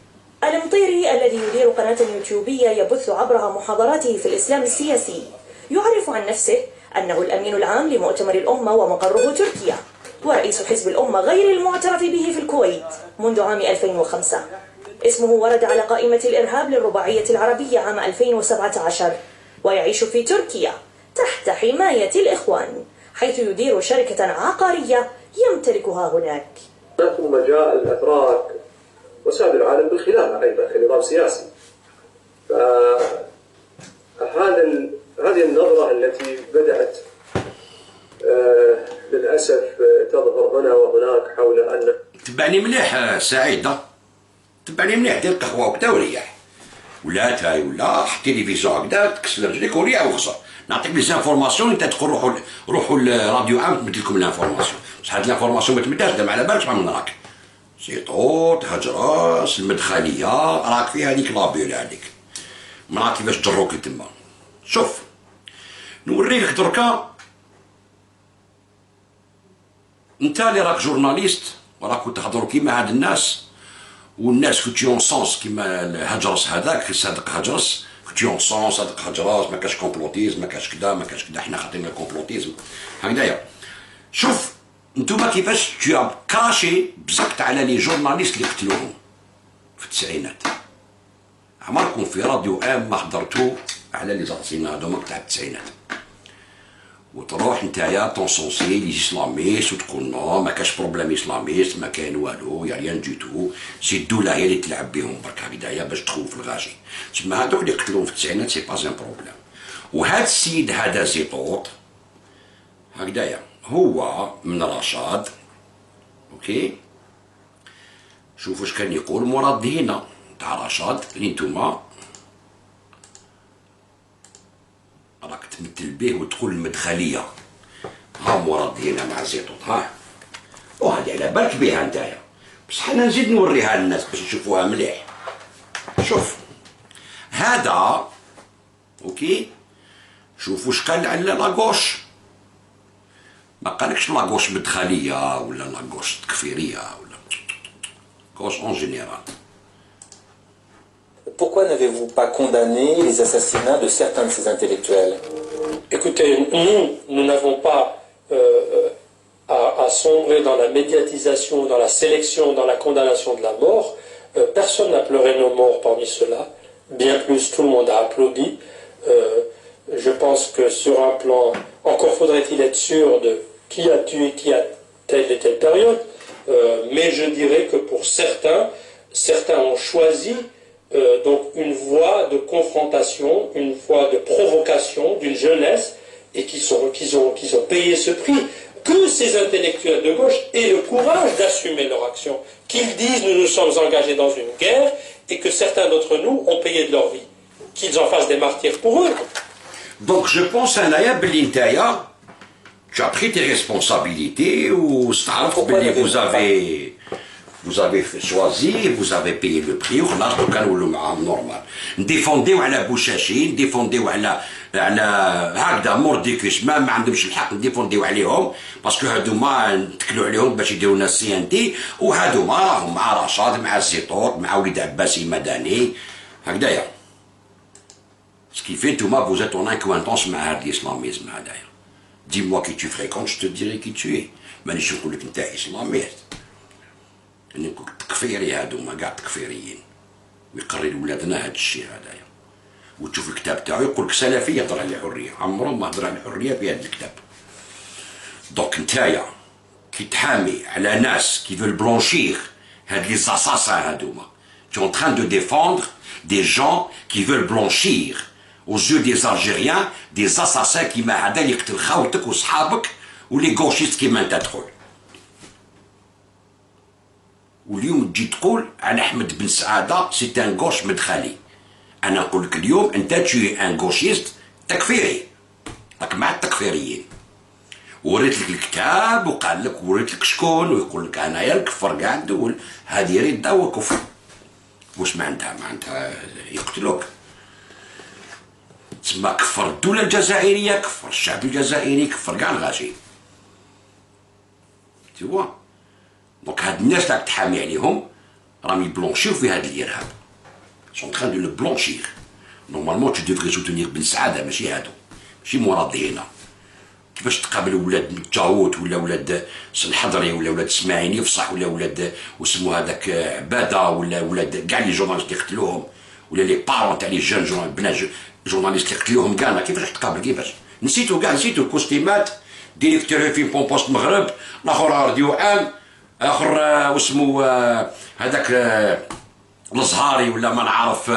المطيري الذي يدير قناة يوتيوبية يبث عبرها محاضراته في الإسلام السياسي يعرف عن نفسه أنه الأمين العام لمؤتمر الأمة ومقره تركيا، ورئيس حزب الأمة غير المعترف به في الكويت منذ عام 2005. اسمه ورد على قائمة الإرهاب للرباعية العربية عام 2017، ويعيش في تركيا تحت حماية الإخوان، حيث يدير شركة عقارية يمتلكها هناك. ثم جاء الأتراك وساد العالم بالخلافة أيضا كنظام سياسي. هذه النظرة التي بدأت للأسف تظهر هنا وهناك حول أن. تبعني مليح سعيد، تبعني مليح دير قهوة وكذا وريح، ولا تاي ولا تلفزيون هكذا تكسر رجليك وريح وخسر. نعطيك لي زانفورماسيون انت تقول روحوا للراديو عام تمد لكم لانفورماسيون، بصح هاد لانفورماسيون ما تمدهاش دام على بالك شحال من راك زيطوط هجراس المدخليه راك فيها هذيك لابيل هذيك ما كيفاش تجروك لتما. شوف نوريك دركا انت اللي راك جورناليست وراكو تهضروا كيما هاد الناس، والناس كوتيون سونس كيما الهجرس هذاك صادق هجرس كوتيون سونس صادق هجرس ما كاش كومبلوتيزم ما كاش كدا ما كاش كدا، حنا خاطينا الكومبلوتيزم هكذايا. شوف نتوما كيفاش تو كراشي بزكت على لي جورناليست اللي قتلوهم في التسعينات. عمركم في راديو ام ما حضرتوا على لي زاسينا هذوما تاع التسعينات، وتروح نتايا تونسونسي لي اسلاميست وتقول نو ما كاش بروبليم اسلاميست ما كاين والو يا ريان دي تو، سي الدوله هي اللي تلعب بهم برك هكذايا باش تخوف الغاشي. تسمى هذوك اللي قتلوهم في التسعينات سي با ان بروبليم. وهذا السيد هذا زيطوط هكذايا هو من رشاد، اوكي. شوفوا واش كان يقول مراد هنا تاع رشاد اللي نتوما راك تمثل به وتقول المدخليه. ها مراد هنا مع زيطوط ها، وهذه على بالك بها نتايا بصح حنا نزيد نوريها للناس باش يشوفوها مليح. شوف هذا اوكي، شوفوا واش قال على لاغوش، ما قالكش لاغوش مدخليه ولا لاغوش تكفيريه ولا غوش اون جينيرال. Pourquoi n'avez-vous pas condamné les assassinats de certains de ces intellectuels? Écoutez, nous n'avons pas à sombrer dans la médiatisation, dans la sélection, dans la condamnation de la mort. Personne n'a pleuré nos morts parmi ceux-là. Bien plus, tout le monde a applaudi. Je pense que sur un plan, encore faudrait-il être sûr de qui a tué qui à telle et telle période. Mais je dirais que pour certains ont choisi donc une voie de confrontation, une voie de provocation d'une jeunesse et qu'ils ont payé ce prix. Que ces intellectuels de gauche aient le courage d'assumer leur action, qu'ils disent nous nous sommes engagés dans une guerre et que certains d'entre nous ont payé de leur vie, qu'ils en fassent des martyrs pour eux. Donc je pense Anaya Belintaya, tu as pris tes responsabilités ou vous avez choisi, vous avez payé le prix وخلاص كانوا نورمال. نديفونديو على بوشاشي، نديفونديو على هكذا مورديكوس ما عندهمش الحق نديفونديو عليهم باسكو هادوما نتكلوا عليهم باش يديروا لنا السي ان تي، وهادوما راهم مع رشاد مع الزيطوط مع وليد عباسي مدني هكذايا. سكيفي نتوما vous êtes en acquaintance مع هاد الاسلاميزم هذايا. دي موا كي tu fréquentes je te dirai qui tu es. مانيش نقول لك انت اسلاميست، انكم تكفيري هادوما كاع تكفيريين ويقري ولادنا هاد الشيء هذايا. وتشوف الكتاب تاعو يقول لك سلفيه يهضر على الحريه، عمره ما هضر على الحريه في هذا الكتاب. دونك نتايا كي تحامي على ناس كي فول بلونشيغ هاد لي زاساسان هادوما، tu es en train de défendre des gens qui veulent blanchir aux yeux des Algériens des assassins كيما هذا اللي يقتل خاوتك وصحابك ولي غوشيست كيما انت تقول. واليوم تجي تقول على احمد بن سعاده سي ان غوش مدخلي. انا نقول لك اليوم انت تشي ان غوشيست تكفيري، راك مع التكفيريين. وريت لك الكتاب وقال لك وريت لك شكون ويقول لك انايا نكفر كاع الدول، هذه رده وكفر. واش معناتها يقتلوك. تسمى كفر الدوله الجزائريه، كفر الشعب الجزائري، كفر كاع الغاشي. تيوا دونك هاد الناس راك تحامي عليهم راهم يبلونشيو في هاد الارهاب. سون تران دو لو بلونشير. نورمالمون تو ديفغي سوتونيغ بن سعاده ماشي هادو، ماشي مراد هنا. كيفاش تقابل ولاد جاوت ولا ولاد الحضري ولا ولاد اسماعيل يفصح ولا ولاد وسمو هذاك عباده ولا ولاد كاع لي جورناليست اللي قتلوهم ولا لي بارون تاع لي جون بنات جورناليست اللي قتلوهم كاع، كيفاش تقابل كيفاش؟ نسيتو كاع نسيتو الكوستيمات ديريكتور في بومبوست المغرب، الاخر رارديو عام، اخر واسمو هذاك الزهاري ولا ما نعرف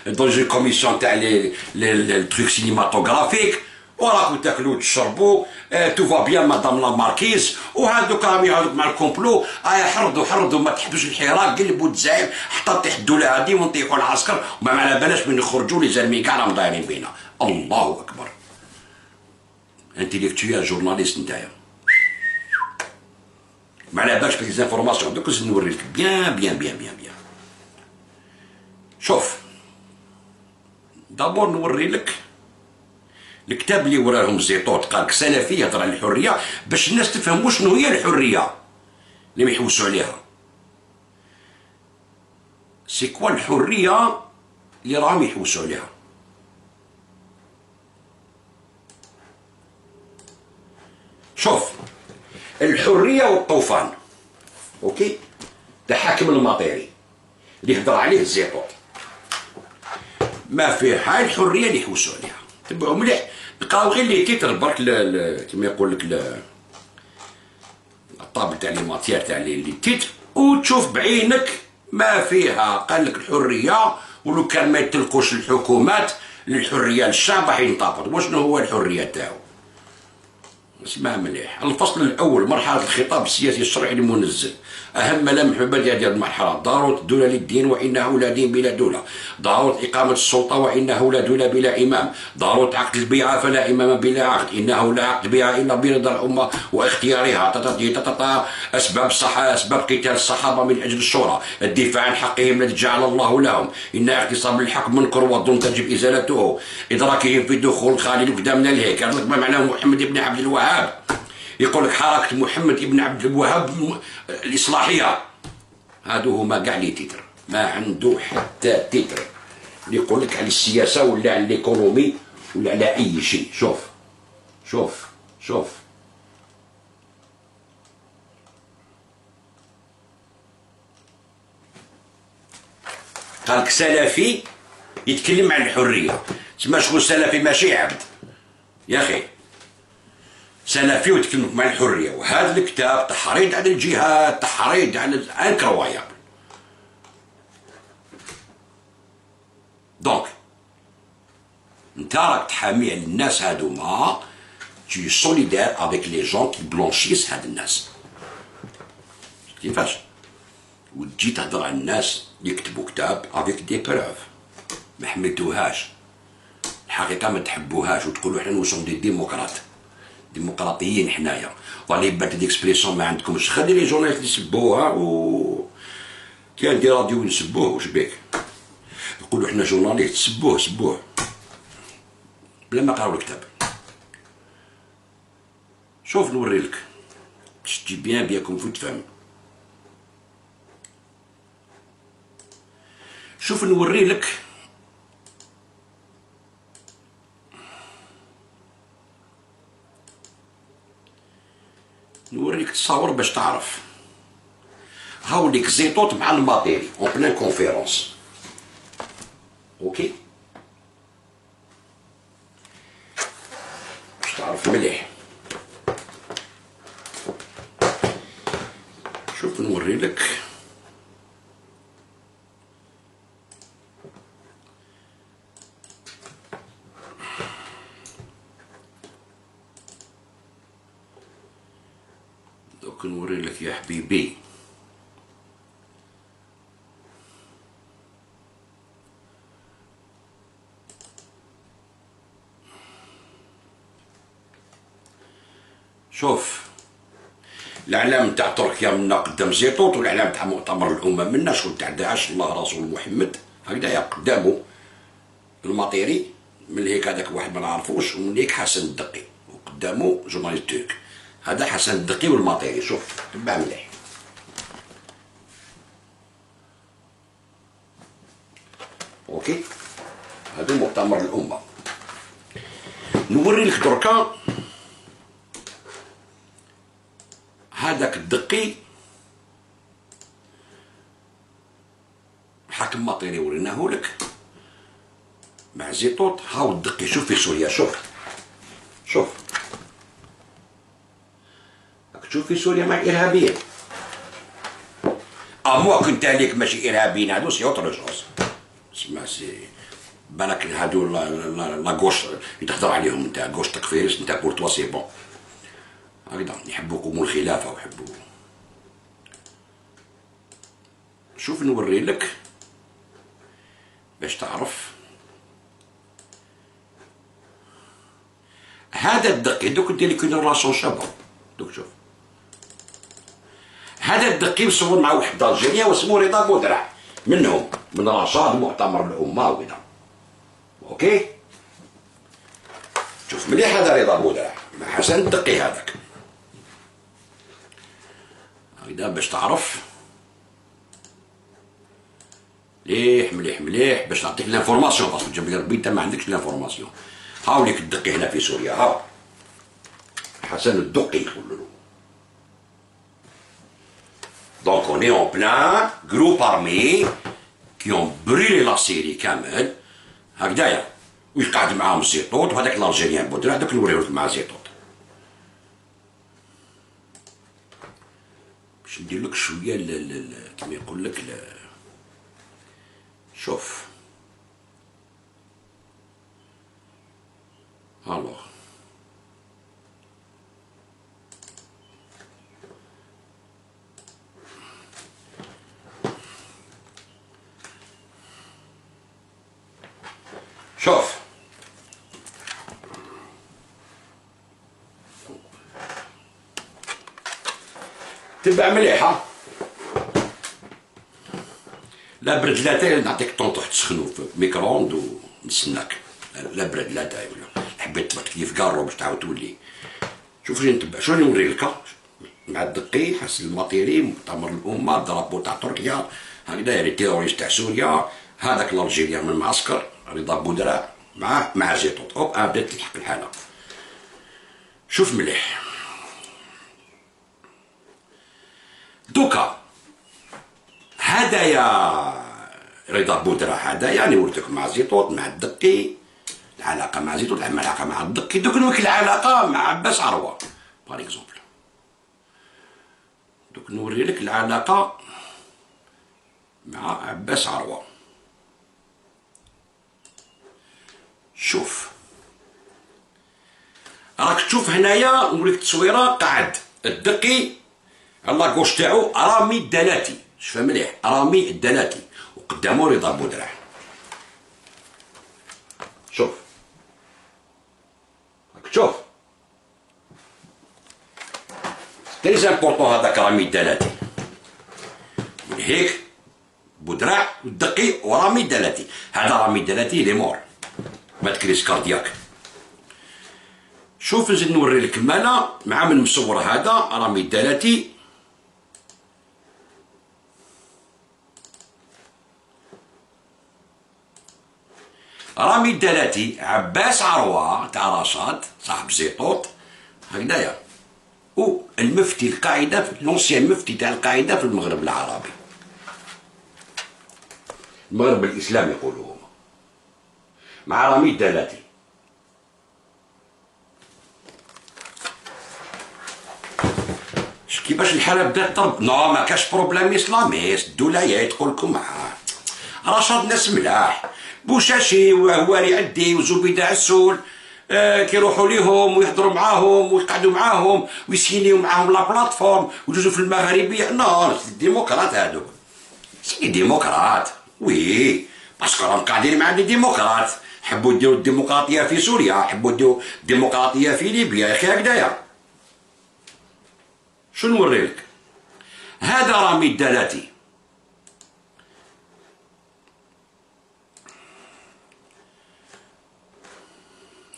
دون كوميسيون تاع لي تروك سينيماتوغرافيك، وراكم تاكلوا وتشربوا تو فا بيان مدام لا ماركيز، وهذوك راهم يعاودوا مع الكومبلو حرضوا ما تحبوش الحراك، قلبوا الجزائر حتى طيح الدوله هذه ونطيحوا العسكر وما على بالناش من يخرجوا لي زلمي كاع راهم دايرين بينا. الله اكبر. انتيليكتويال جورناليست نتايا ما على بالش بلي زانفورماسيون. دوك نوري لك بيان بيان بيان بيان بيان. شوف دابور نوري لك الكتاب اللي وراهم الزيطوط، قال لك سلفيه يهضر على الحريه باش الناس تفهم شنو هي الحريه اللي ما يحوسوا عليها. سي كوا الحريه اللي راهم يحوسوا عليها. شوف الحريه والطوفان اوكي تاع حاكم المطيري اللي يهضر عليه الزيطوط، ما فيه هاي الحريه اللي يحوسوا عليها. تبعوا مليح، نقراو غير لي تيتر برك كيما يقول لك الطابل تاع لي ماتيير تاع لي تيتر وتشوف بعينك ما فيها. قال لك الحريه ولو كان ما يتلقوش الحكومات للحريه للشعب راح ينطبق. وشنو هو الحريه تاعو؟ اسمع مليح. الفصل الاول مرحله الخطاب السياسي الشرعي المنزل أهم ملامح المبادئ ديال المرحلة: ضرورة الدولة للدين وإنه لا دين بلا دولة، ضرورة إقامة السلطة وإنه لا دولة بلا إمام، ضرورة عقد البيعة فلا إمام بلا عقد، إنه لا عقد بيعة إلا برضا الأمة واختيارها، أسباب الصحة، أسباب قتال الصحابة من أجل الشورى، الدفاع عن حقهم الذي جعل الله لهم، إن اعتصام الحق منكر والظلم تجب إزالته، إدراكهم في دخول خالد قدام من الهيك. ما معناه محمد بن عبد الوهاب؟ يقول لك حركة محمد بن عبد الوهاب الإصلاحية. هادو هما كاع لي تيتر، ما عنده حتى تيتر يقول لك على السياسة ولا على الإيكونومي ولا على أي شيء. شوف شوف شوف، قالك سلفي يتكلم عن الحرية، تسمى شكون سلفي؟ ماشي عبد يا أخي، سلفي ويتكلم عن الحرية. وهذا الكتاب تحريض على الجهاد، تحريض على انكرويابل. دونك انت راك تحامي على الناس هادوما، tu es solidaire avec les gens qui blanchissent هاد الناس. كيفاش؟ وتجي تهضر على الناس يكتبوا كتاب افيك دي بروف، ما حملتوهاش الحقيقة، ما تحبوهاش وتقولوا حنا نوصل دي ديمقراط، ديمقراطيين حنايا، والله بات ديكسبريسيون ما عندكمش. خلي لي جورناليست يسبوها، و كاين دي راديو يسبوه، واش بيك؟ يقولوا حنا جورناليست، سبوه سبوه بلا ما قراو الكتاب. شوف نوري لك باش تجي بيان كوم فو تفهم. شوف نوري لك نوريك تصاور باش تعرف. هاوليك زيطوط مع الماتيري اون بلان كونفيرونس. اوكي باش تعرف مليح. شوف نوري لك دوك، نوري لك يا حبيبي. شوف الاعلام تاع تركيا منا قدام زيطوط، والاعلام تاع مؤتمر الامم منا شغل تاع داعش الله رسول محمد هكذايا قدامه المطيري، من هيك هذاك واحد ما نعرفوش، ومن هيك حسن الدقي، وقدامه جورناليست ترك، هذا حسن الدقي والمطيري. شوف تبع مليح. اوكي هذا مؤتمر الامه. نوري لك دركا هذاك الدقي الحاكم مطيري وريناه لك مع زيطوط. هاو الدقي شوف في سوريا، شوف شوف راك تشوف في سوريا مع الارهابيين. اموا كنت عليك ماشي ارهابيين، هادو سي اوتر جوز، سما سي بالك هادو لا غوش يتهضر عليهم نتا غوش تكفيرس، نتا بور توا سي بون هكذا يحبوكم الخلافه ويحبوا. شوف نوري لك باش تعرف. هذا الدقي دوك ندير لك اون راسون شابه. دوك شوف هذا الدقي مصور مع واحد الجيريا واسمو رضا بودرع، منهم من رشاد مؤتمر الامه وكذا. اوكي شوف مليح هذا رضا بودرع مع حسن الدقي هذاك هكذا باش تعرف مليح مليح مليح باش نعطيك لانفورماسيون، باسكو جاب لي ربي انت ما عندكش لانفورماسيون. هاوليك الدقي هنا في سوريا، هاو حسن الدقي يقولوا له. دونك on est en plein groupe armé qui ont brûlé la Syrie كامل هكذايا، ويقعد معاهم زيطوط وهذاك الالجيريان بودرع، دوك نوريو لك مع زيطوط باش ندير لك شويه كيما يقول لك شوف. الوغ تبع مليحة. لا برد لا تاي نعطيك طونطوح تسخنو في ميكرووند ونستناك. لا برد لا تاي ولا حبيت تبقى كيف كارو باش تعاود تولي. شوف شنو نتبع، شنو نوري لك مع الدقي حس الماتيري مؤتمر الأمة الدرابو تاع تركيا هكذا لي تيروريست تاع سوريا هذاك الألجيريان من المعسكر رضا بودراع مع زيتوط هوب بدات تلحق الحالة. شوف مليح دوكا هدايا رضا بودراع هذا يعني ورتك مع زيتوط مع الدقي العلاقة مع زيتوط العلاقة مع الدقي دوك نوريك العلاقة مع عباس عروة باغ اكزومبل. دوك نوري لك العلاقة مع عباس عروة. شوف راك تشوف هنايا نوريك التصويرة قاعد الدقي على كوش تاعو رامي الدلاتي شوف مليح رامي الدلاتي وقدامو رضا بودراع. شوف راك تشوف تريز امبورطون هذاك رامي الدلاتي من هيك بودراع والدقي ورامي الدلاتي. هذا رامي الدلاتي لي مور مات كريس كاردياك. شوف نزيد نوري لك المالا مع من مصور هذا رامي الدلاتي رامي الدلاتي عباس عروة تاع رشاد صاحب زيطوط هكذايا والمفتي القاعدة لونسيان مفتي تاع القاعدة في المغرب العربي المغرب الإسلامي يقولوا هما مع رامي الدلاتي. كيفاش الحالة بدات تضرب؟ نو ما كاش بروبليم اسلاميست الدوله تقول لكم معاه رشاد ناس ملاح بوشاشي وهواري عدي وزبيدة عسول كيروحوا ليهم ويهضروا معاهم ويقعدوا معاهم ويسينيو معاهم لا بلاتفورم ويجوزوا في المغاربيه. نو الديمقراط هادوك سي ديمقراط وي باسكو راهم قاعدين مع لي ديمقراط حبوا يديروا الديمقراطيه في سوريا حبوا يديروا الديمقراطيه في ليبيا يا اخي هكذايا. شنو نوريلك هذا رامي الدلاتي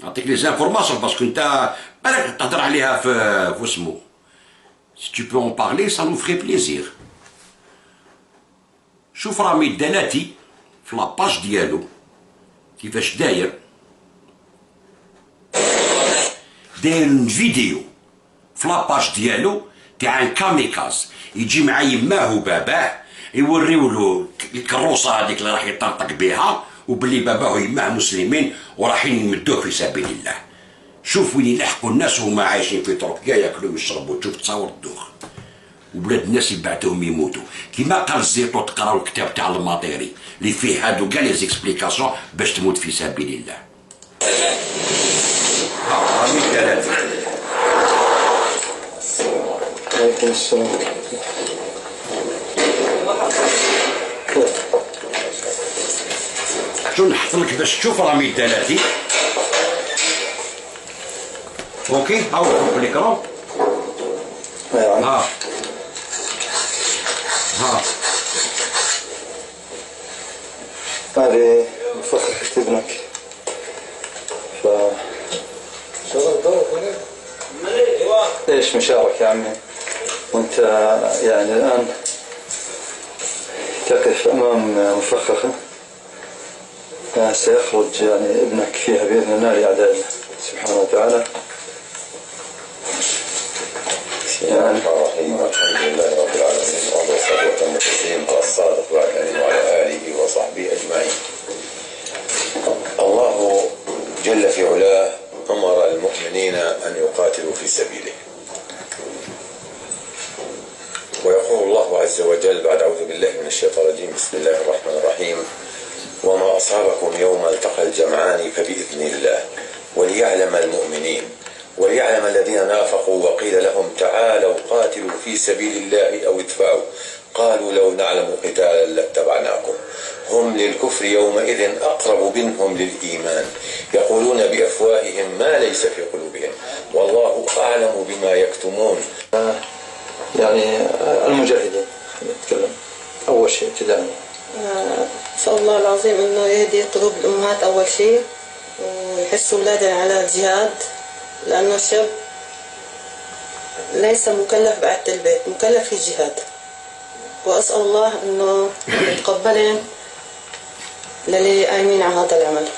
نعطيك لي زانفورماسيون باسكو انت بالك تهضر عليها في اسمو سي تو بو اون بارلي سا نو فري بليزير. شوف رامي الدلاتي في لاباج ديالو كيفاش داير فيديو في لاباج ديالو تاع كاميكاز يجي مع يماه وباباه يوريولو الكروسه هذيك اللي راح يطرطق بها وبلي باباه ويماه مسلمين وراحين يمدوه في سبيل الله. شوف وين يلحقوا الناس وهما عايشين في تركيا ياكلوا ويشربوا. تشوف تصاور الدوخ وبلاد الناس يبعثوهم يموتوا كيما قال الزيطو تقراو الكتاب تاع الماطيري اللي فيه هادو كاع لي زيكسبليكاسيون باش تموت في سبيل الله. رامي الدلاتي. عليكم السلام. شو نحط لك باش تشوف رامي الدلاتي. اوكي هاو في الإكرام. ها هذه مفخخة ابنك ف ايش مشارك يا عمي وانت يعني الان تقف امام مفخخة سيخرج يعني ابنك فيها باذن الله لاعداء الله سبحانه وتعالى. يعني الحمد لله رب العالمين والصلاة وتم التسليم على الصادق الأمين وعلى آله وصحبه أجمعين. الله جل في علاه أمر المؤمنين أن يقاتلوا في سبيله، ويقول الله عز وجل بعد أعوذ بالله من الشيطان الرجيم بسم الله الرحمن الرحيم وما أصابكم يوم التقى الجمعان فبإذن الله وليعلم المؤمنين وليعلم الذين نافقوا وقيل لهم تعالوا قاتلوا في سبيل الله أو ادفعوا قالوا لو نعلم قتالا لاتبعناكم هم للكفر يومئذ أقرب منهم للإيمان يقولون بأفواههم ما ليس في قلوبهم والله أعلم بما يكتمون. يعني المجاهدين نتكلم أول شيء ابتداء. أسأل الله العظيم إنه يهدي قلوب الأمهات أول شيء ويحسوا أولادهم على الجهاد، لأنه الشاب ليس مكلف بعد البيت، مكلف في الجهاد. وأسأل الله إنه يتقبلهم للي قايمين على هذا العمل.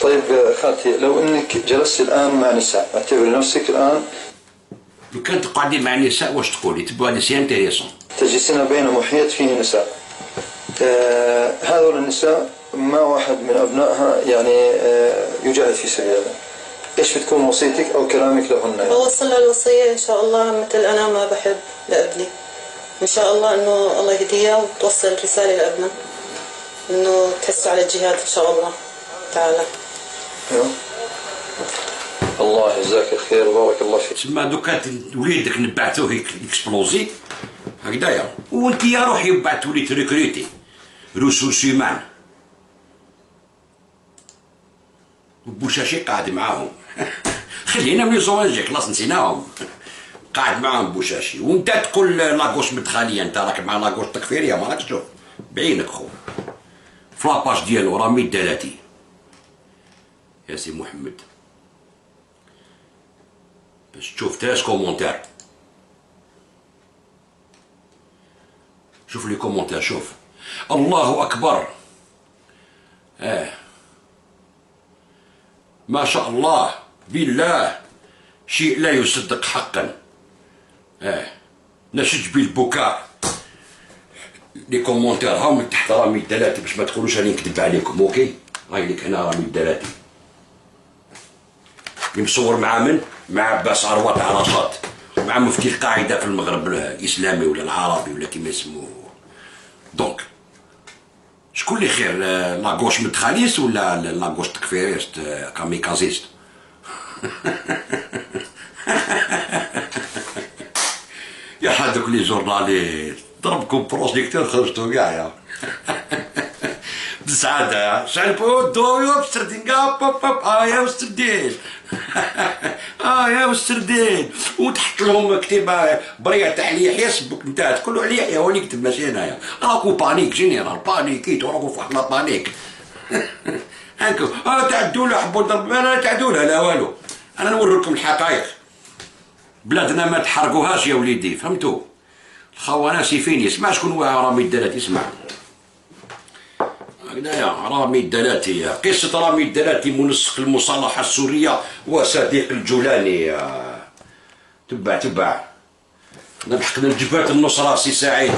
طيب خالتي، لو انك جلست الان مع نساء، اعتبري نفسك الان لو كان تقعدي مع النساء واش تقولي؟ تبغى نساء انتريسون، تجلسين بين محيط فيه نساء، هذول النساء ما واحد من ابنائها يعني يجاهد في سبيل الله، ايش بتكون وصيتك او كلامك لهن؟ يعني بوصل لها الوصيه ان شاء الله مثل انا ما بحب لابني، ان شاء الله انه الله يهديها وتوصل رساله لابنها انه تحسوا على الجهاد ان شاء الله تعالى. الله يجزاك الخير وبارك الله فيك. تسمى دوكا وليدك نبعثوه اكسبلوزي هكذايا، وانت يا روحي بعثوا لي تريكريتي رسوس هيومان، وبوشاشي قاعد معاهم خلينا من زواجك خلاص نسيناهم، قاعد معاهم بوشاشي، وانت تقول لاكوش مدخليه، انت راك مع لاكوش تكفيريه ما راكش تشوف بعينك خو في لاباج ديالو راه ميدالاتي يا سي محمد باش تشوف 13 كومونتير، شوف لي كومونتير، شوف الله اكبر، ما شاء الله بالله شيء لا يصدق حقا، نشج بالبكاء، لي كومونتير هاو من تحت رامي الدلاتي باش ما تقولوش راني نكذب عليكم، اوكي؟ هاي لك هنا رامي الدلاتي اللي مصور مع من؟ مع عباس عروة تاع رشاد، مع مفتي القاعده في المغرب الاسلامي ولا العربي ولا كيما يسموه. دونك شكون اللي خير، لاغوش مدخليست ولا لاغوش تكفيريست كاميكازيست؟ يا هذوك لي جورناليست ضربكم بروجيكتور خرجتوا كاع يا بسعادة شالبو دويو بستردينكا بوب بوب يا وستردين يا وستردين، وتحط لهم كتيبة بريع تاع ليحيى سبك نتا تقولوا على يحيى هو اللي يكتب ماشي انايا، راكو بانيك جينيرال بانيكيتو راكو في واحد لا بانيك هاكو تاع الدولة حبوا نضرب، انا تاع الدولة لا والو، انا نوريكم الحقائق، بلادنا ما تحرقوهاش يا وليدي فهمتوا؟ الخونه سيفين يسمع شكون هو رامي الدلاتي، يسمع هكذايا رامي الدلاتي، قصة رامي الدلاتي منسق المصالحة السورية وصديق الجولاني، تبع لحقنا الجبهة النصرة سي سعيد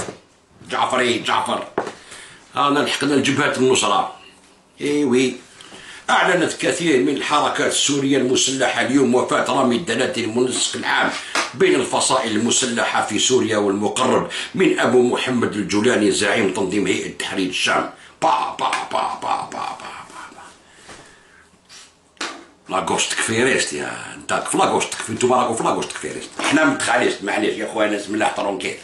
جعفر أنا لحقنا الجبهة النصرة، وي أعلنت كثير من الحركات السورية المسلحة اليوم وفاة رامي الدلاتي المنسق العام بين الفصائل المسلحة في سوريا والمقرب من أبو محمد الجولاني زعيم تنظيم هيئة تحرير الشام. با با با با با با لاغوش تكفيريست يا انت في لاغوش انتوما راكو في لاغوش تكفيريست، حنا متخاليست معليش يا خويا ناس ملاح طرونكيل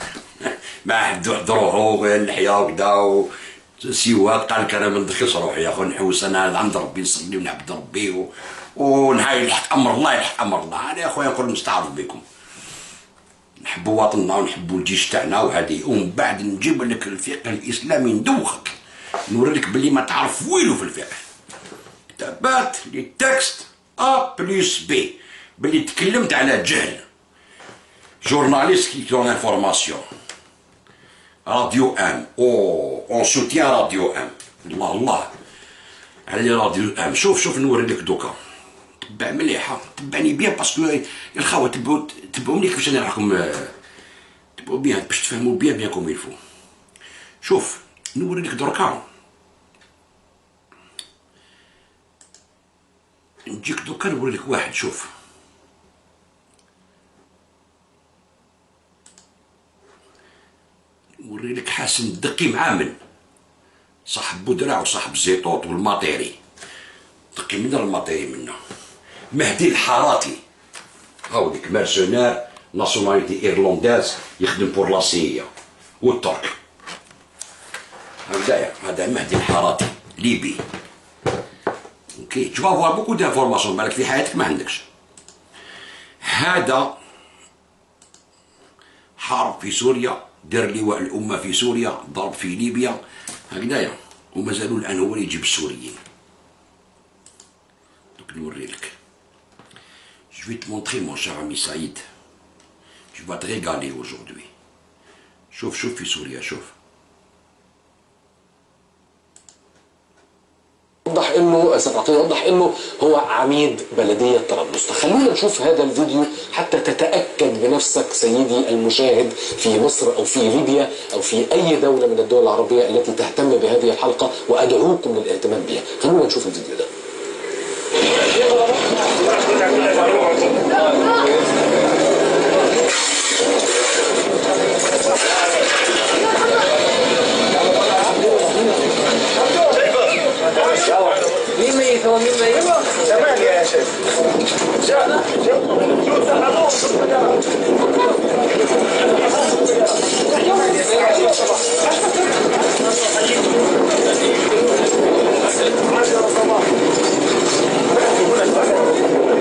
ما حد حضروه اللحيه وكذا سيوات قال لك انا ما ندخلش روحي يا خو نحوس انا عند ربي نصلي ونعبد ربي ونهاية يلحق امر الله يلحق امر الله، انا يا خويا نقول نستعرض بكم نحبوا وطننا ونحبوا الجيش تاعنا وهذه، ومن بعد نجيب لك الفقه الاسلامي ندوخك نوريك بلي ما تعرف ويلو في الفقه، كتابات لي تكست ا بلس بي بلي تكلمت على جهل، جورناليست كي دون انفورماسيون، راديو ام اون سوتيان راديو ام، الله على راديو ام، شوف نوري لك دوكا، تبع مليحه تبعني بيان باسكو الخاوه تبعوني كيفاش انا راكم تبعوا بيان باش تفهموا بيان كوم يلفو. شوف نوري لك دركا، نجيك دوكا نوري لك واحد، شوف نوري لك حسن الدقي مع من صاحب بودرع وصاحب زيطوط والماطيري، دقي من الماطيري منا، مهدي الحاراتي هاو ديك مرسونار ناسيوناليتي ايرلنداز يخدم بور لا سي والترك، هذا مهدي الحاراتي ليبي، اوكي tu vas avoir beaucoup d'informations بالك في حياتك ما عندكش. هذا حارب في سوريا، دار لواء الأمة في سوريا، ضرب في ليبيا، هكذايا، ومازالوا الآن هو اللي يجيب السوريين. دوك نوري لك. Je vais te montrer mon cher ami Saïd. Tu vas te régaler aujourd'hui. شوف في سوريا شوف. وضح انه وضح انه هو عميد بلديه طرابلس. فخلونا نشوف هذا الفيديو حتى تتاكد بنفسك سيدي المشاهد في مصر او في ليبيا او في اي دوله من الدول العربيه التي تهتم بهذه الحلقه، وادعوكم للاهتمام بها. خلونا نشوف الفيديو ده. مين ميت هو مين ميت؟ زمان يا شيخ.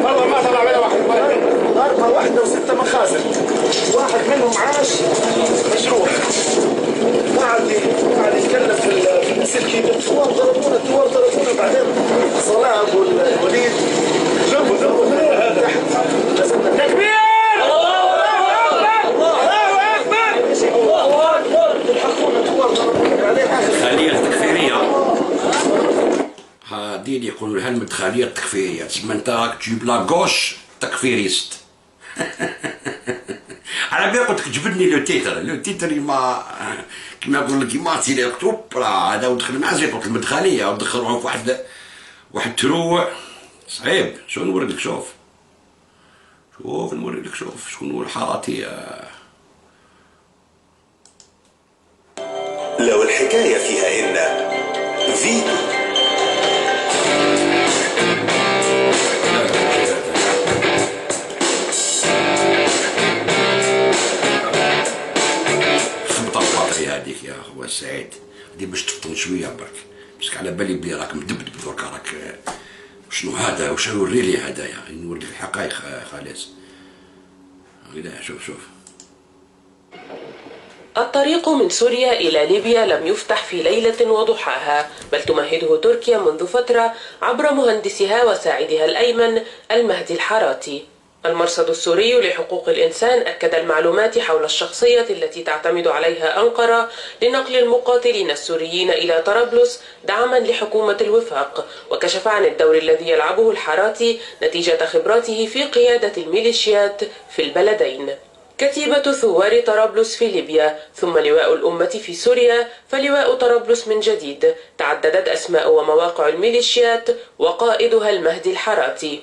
والله ما طلع ولا واحد. ضربة واحدة و6 مخازن. واحد منهم عاش مجروح. قاعد يتكلم في السلكي بالثوار، ضربونا بعدين صلاح والوليد جنبوا تحت. تكبير! الله أكبر! الله أكبر! الخلية التكفيرية هذه اللي يقولوا لها المدخلية التكفيرية، تسمى انت راك تجيب لا غوش تكفيريست. على بالي قلت لك جبدني لو تيتر ما كيما نقول لك كيما تيلي مكتوب هذا ودخل مع زيت المدخلية ودخلوهم في واحد تروع صعيب. شو نوري لك؟ شوف نوري لك شكون هو الحاراتي. لو الحكاية فيها إن فيتو خبطة الباطري هذيك يا هو سعيد، هذه باش تفطن شوية برك، باسكو على بالي بلي راك مدبدب دركا راك شنو هذا وش يوري لي هدايا، نوري لك الحقائق خالص. هكذا شوف. الطريق من سوريا إلى ليبيا لم يفتح في ليلة وضحاها، بل تمهده تركيا منذ فترة عبر مهندسها وساعدها الأيمن المهدي الحاراتي. المرصد السوري لحقوق الإنسان أكد المعلومات حول الشخصية التي تعتمد عليها أنقرة لنقل المقاتلين السوريين إلى طرابلس دعما لحكومة الوفاق، وكشف عن الدور الذي يلعبه الحاراتي نتيجة خبراته في قيادة الميليشيات في البلدين. كتيبة ثوار طرابلس في ليبيا، ثم لواء الأمة في سوريا، فلواء طرابلس من جديد. تعددت أسماء ومواقع الميليشيات وقائدها المهدي الحاراتي.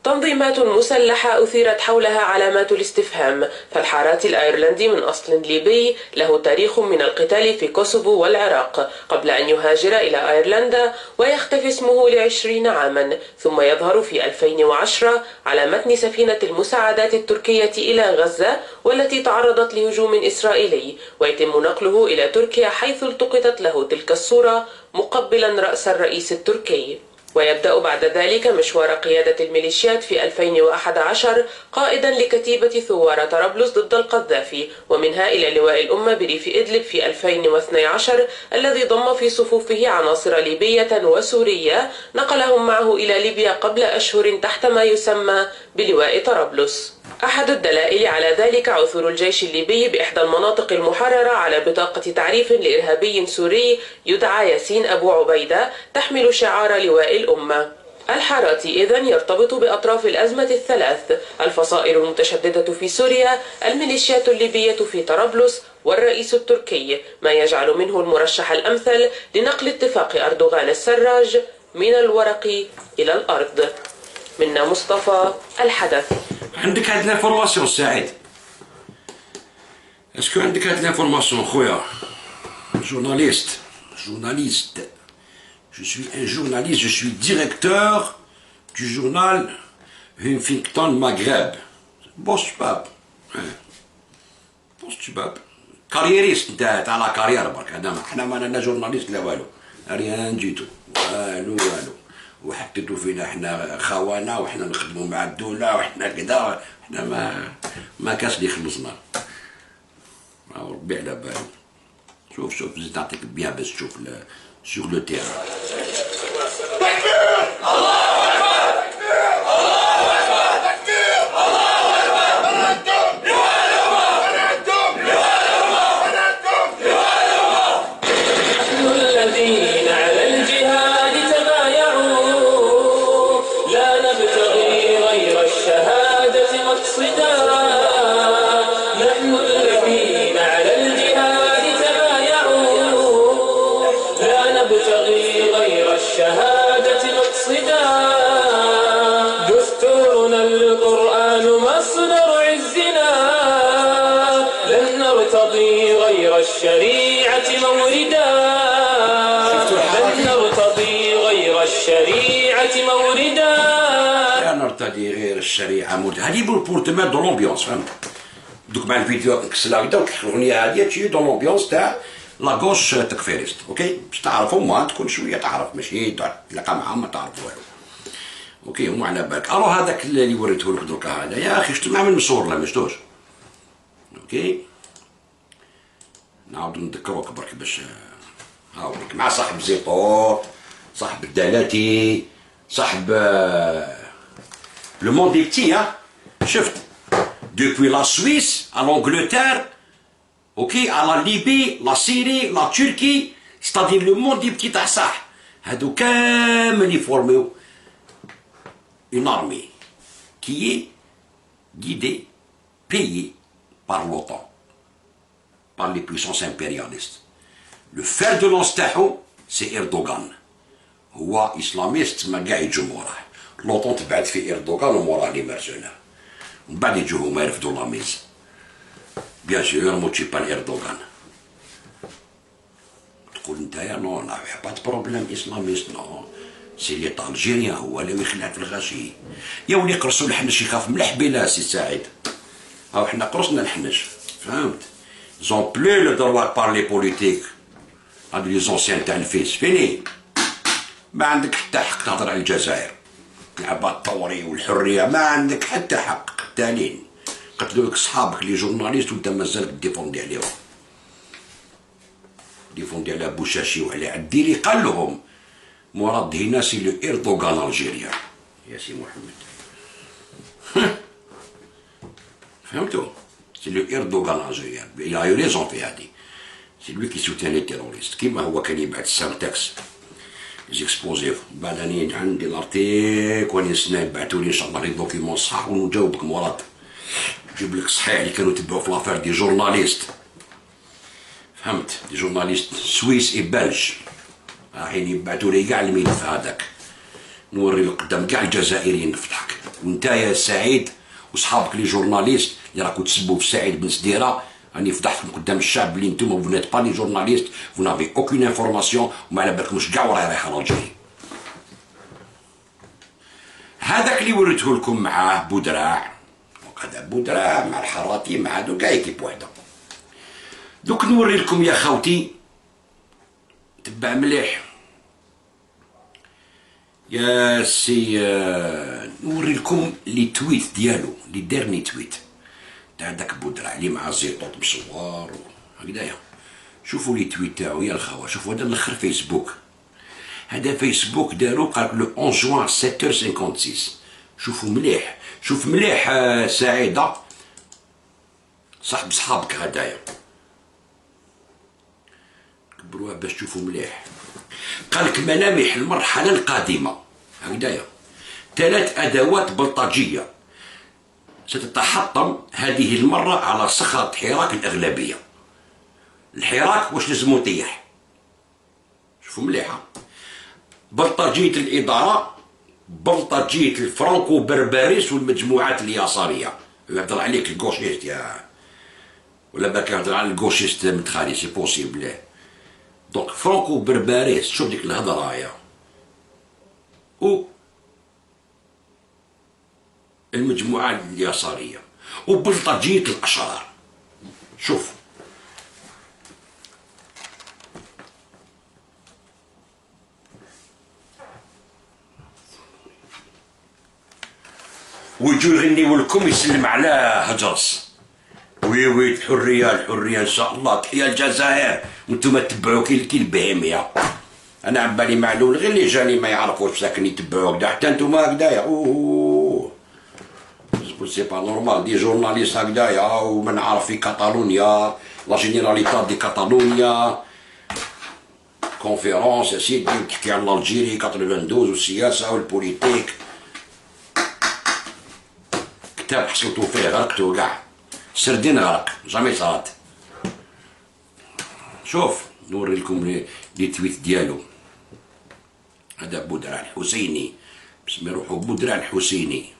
تنظيمات مسلحة أثيرت حولها علامات الاستفهام، فالحاراتي الأيرلندي من أصل ليبي له تاريخ من القتال في كوسوفو والعراق قبل أن يهاجر إلى أيرلندا ويختفي اسمه ل20 عاما، ثم يظهر في 2010 على متن سفينة المساعدات التركية إلى غزة والتي تعرضت لهجوم إسرائيلي، ويتم نقله إلى تركيا حيث التقطت له تلك الصورة مقبلا رأس الرئيس التركي. ويبدأ بعد ذلك مشوار قيادة الميليشيات في 2011 قائدا لكتيبة ثوار طرابلس ضد القذافي، ومنها إلى لواء الأمة بريف إدلب في 2012 الذي ضم في صفوفه عناصر ليبية وسورية نقلهم معه إلى ليبيا قبل أشهر تحت ما يسمى بلواء طرابلس. أحد الدلائل على ذلك عثور الجيش الليبي بإحدى المناطق المحررة على بطاقة تعريف لإرهابي سوري يدعى ياسين أبو عبيدة تحمل شعار لواء الأمة. الحاراتي إذن يرتبط بأطراف الأزمة الثلاث: الفصائل المتشددة في سوريا، الميليشيات الليبية في طرابلس، والرئيس التركي، ما يجعل منه المرشح الأمثل لنقل اتفاق أردوغان السراج من الورق إلى الأرض. منا مصطفى، الحدث. عندك هاد لانفورماسيون سعيد؟ اسكو عندك هاد لانفورماسيون خويا؟ journaliste. Je suis un journaliste, je suis directeur du journal Huffington Maghreb. بوست شباب كاريريست نتا تاع لا كارير برك. هذا حنا ما لنا جورناليست لا والو، ريان جيتو والو وحطيتو فينا حنا خوانا وحنا نخدموا مع الدوله وحنا كذا، حنا ما كاش اللي يخلصنا. ربي على بالو. شوف زيد نعطيك بيان باش تشوف سور لو تيران. دستورنا القرآن مصدر عزنا لن نرتضي غير الشريعة موردا لن نرتضي غير الشريعة موردا لا نرتضي غير الشريعة موردا. هذه بور تو ميت دون لومبيونس فهمت. دوك مع الفيديو كسلا هكذا الاغنية هذه تجي دون لومبيونس تاع لاغوش تكفيريست. اوكي باش تعرفوا ما تكون شويه تعرف ماشي تلقى معاهم ما تعرف والو. اوكي هما على بالك. الو هذاك اللي وريته لك دركا هذا يا اخي شفت معمل مصور لا مشتوش. اوكي نعاودو نذكروك برك باش هاوليك مع صاحب زيطور صاحب الدلاتي صاحب لو موند دي بتي. ها شفت دوبوي لا سويس à l'Angleterre. Ok, à la Libye, la Syrie, la Turquie, c'est-à-dire le monde des petits tassah. هادو كامل يفورميو une armée qui est guidée, payée par l'OTAN, par les puissances impérialistes. Le fer de lance تاعو c'est Erdogan. هو اسلاميست ما قاع يجو موراه. l'OTAN تبعت في اردوغان وموراه لي مرجانه. ومن بعد يجو هما يرفدوا لا ميز. بيان سور موتشي بان اردوغان. تقول نتايا نو لا با دو بروبليم اسلاميست نو سي ليطا الجيريان هو اللي يخلع في الغاشي. يا ولي قرصوا الحنش يخاف ملح بلا سي سعيد. هاو حنا قرصنا الحنش فهمت. زون بلو لو دروا بارلي بوليتيك. هادو لي زونسيان تاع الفيس فيني. ما عندك حتى حق تهضر على الجزائر. العباد الثوري والحريه ما عندك حتى حق. قتالين قتلوا لك صحابك لي جورناليست وانت مازالك ديفوندي عليهم. ديفوندي على بوشاشي وعلى الديري قال لهم مراد هنا سي لو اردوغان الجيريان يا سي محمد. فهمتوا سي لو اردوغان الجيريان. il a eu raison في هذه. سي لوي كي سوتيان لي تيروريست كيما هو كان يبعث السامتكس زيكسبوزيف. بعد راني عندي لارتيك واني نسنى يبعثوا لي ان شاء الله لي دوكيمون صح ونجاوبك مراد. نجيب لك صحيح اللي كانوا يتبعوا في لافير دي جورناليست فهمت. دي جورناليست سويس اي بلج رايحين يبعثوا لي كاع الملف هذاك نوري لك قدام كاع الجزائريين نفتحك. وانت يا سعيد وصحابك لي جورناليست اللي راكم تسبوا في سعيد بن سديره راني فضحتكم قدام الشعب اللي نتوما فو نيت با لي جورناليست فو نافي اوكين انفورماسيون وما على بالكمش كاع وراي رايحه لالجيري. هذاك اللي وريته لكم معاه بودراع وهذا بودراع مع الحراتي مع هادو كاع ايكيب وحده. دوك نوري لكم يا خوتي تبع مليح يا سي. نوري لكم لي تويت ديالو لي ديرني تويت تاع داك بودراع اللي مع زيطوط مصور هكذايا. شوفوا لي تويت تاعو يا الخوا. شوفوا هذا الاخر فيسبوك. هذا فيسبوك دارو قالك لو 11 جوان 7h56. شوفوا مليح شوف مليح سعيده صاحب صحابك هدايا كبروها باش تشوفوا مليح. قالك ملامح المرحله القادمه هكذايا 3 ادوات بلطجيه ستتحطم هذه المره على صخره حراك الاغلبيه. الحراك واش لازم يطيح. شوفوا مليحه. بلطجيه الاداره بلطجيه الفرانكو بربريس والمجموعات اليساريه. يهضر عليك الكوشيست يا ولا باك يهضر على الكوشيست متخالي سي بوسيبل. دونك فرانكو بربريس شوف ديك الهضره يا و المجموعات اليساريه وبلطجيه الاشرار. شوف ويجوا يغنيوا لكم يسلم على هجرس وي الحريه الحريه ان شاء الله. تحيا الجزائر وانتم تتبعوا كي البهيميه. انا عم بالي معلول غير اللي جاني ما يعرفوش ساكن يتبعوا هكذا، حتى انتم هكذايا. سي با نورمال دي جورناليست هكذايا ومن عارف في كاتالونيا لا جينيراليتات دي كاتالونيا كونفيرونس يا سيدي وتحكي على الجيري 92 والسياسه والبوليتيك. كتاب حصلتو فيه غرقتو كاع، سردين غرق جامي صارت. شوف نوري لكم لي تويت ديالو. هذا بودران الحسيني بسم روحو بودران الحسيني.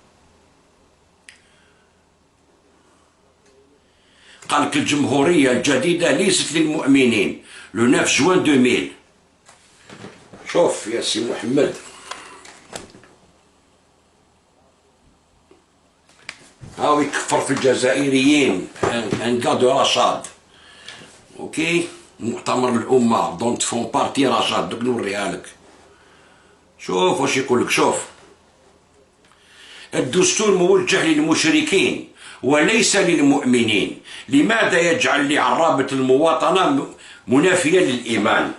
قال لك الجمهورية الجديدة ليست للمؤمنين لو 9 جوان 2000. شوف يا سي محمد هاو يكفر في الجزائريين انقادو رشاد. اوكي مؤتمر الأمة دونت فون بارتي رشاد دوك نوريها لك. شوف واش يقول لك. شوف الدستور موجه للمشركين وليس للمؤمنين. لماذا يجعل لي عرابة المواطنة منافية للإيمان؟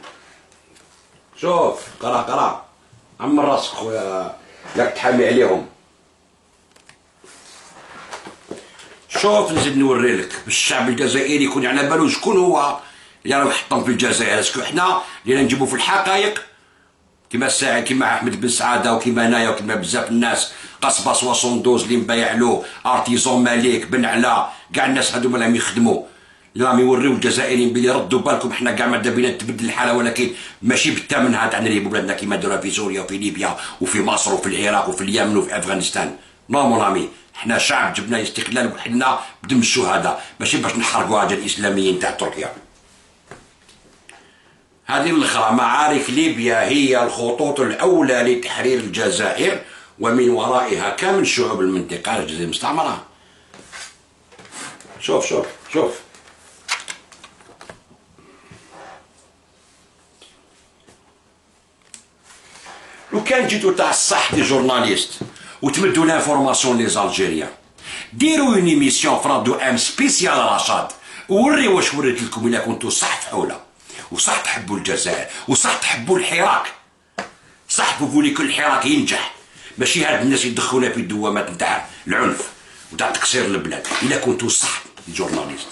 شوف قرا عمر راسك خويا لاك تحامي عليهم. شوف نزيد نوري لك الشعب الجزائري يكون على بالو شكون هو اللي راه يحطم في الجزائر. اسكو حنا اللي نجيبو في الحقائق كيما الساعي كيما احمد بن سعاده وكيما انايا وكيما بزاف الناس قصبه 72 اللي مبايع له ارتيزون مالك بن علا كاع الناس هذوما راهم يخدموا اللي راهم يوريو الجزائريين بلي ردوا بالكم حنا كاع ماذا بينا تبدل الحاله ولكن ماشي بالثمن هذا تاع نريبو بلادنا كيما داروها في سوريا وفي ليبيا وفي مصر وفي العراق وفي اليمن وفي افغانستان. نو مون امي حنا شعب جبنا الاستقلال وحنا بدم الشهداء ماشي باش نحرقوا هذا الاسلاميين تاع تركيا. هذه الأخرى معارك ليبيا هي الخطوط الأولى لتحرير الجزائر ومن ورائها كامل شعوب المنطقة الجزائر المستعمرة. شوف لو كان جيتو تاع الصح دي جورناليست وتمدوا لانفورماسيون لي زالجيريان ديروا اون ايميسيون فرادو ام سبيسيال رشاد ووري واش وريت لكم الا كنتو صح فحوله وصح تحبوا الجزائر وصح تحبوا الحراك. صح بقولي كل الحراك ينجح ماشي هاد الناس يدخلونا في الدوامات نتاع العنف وتاع تكسير البلاد. الا كنتو صح جورناليست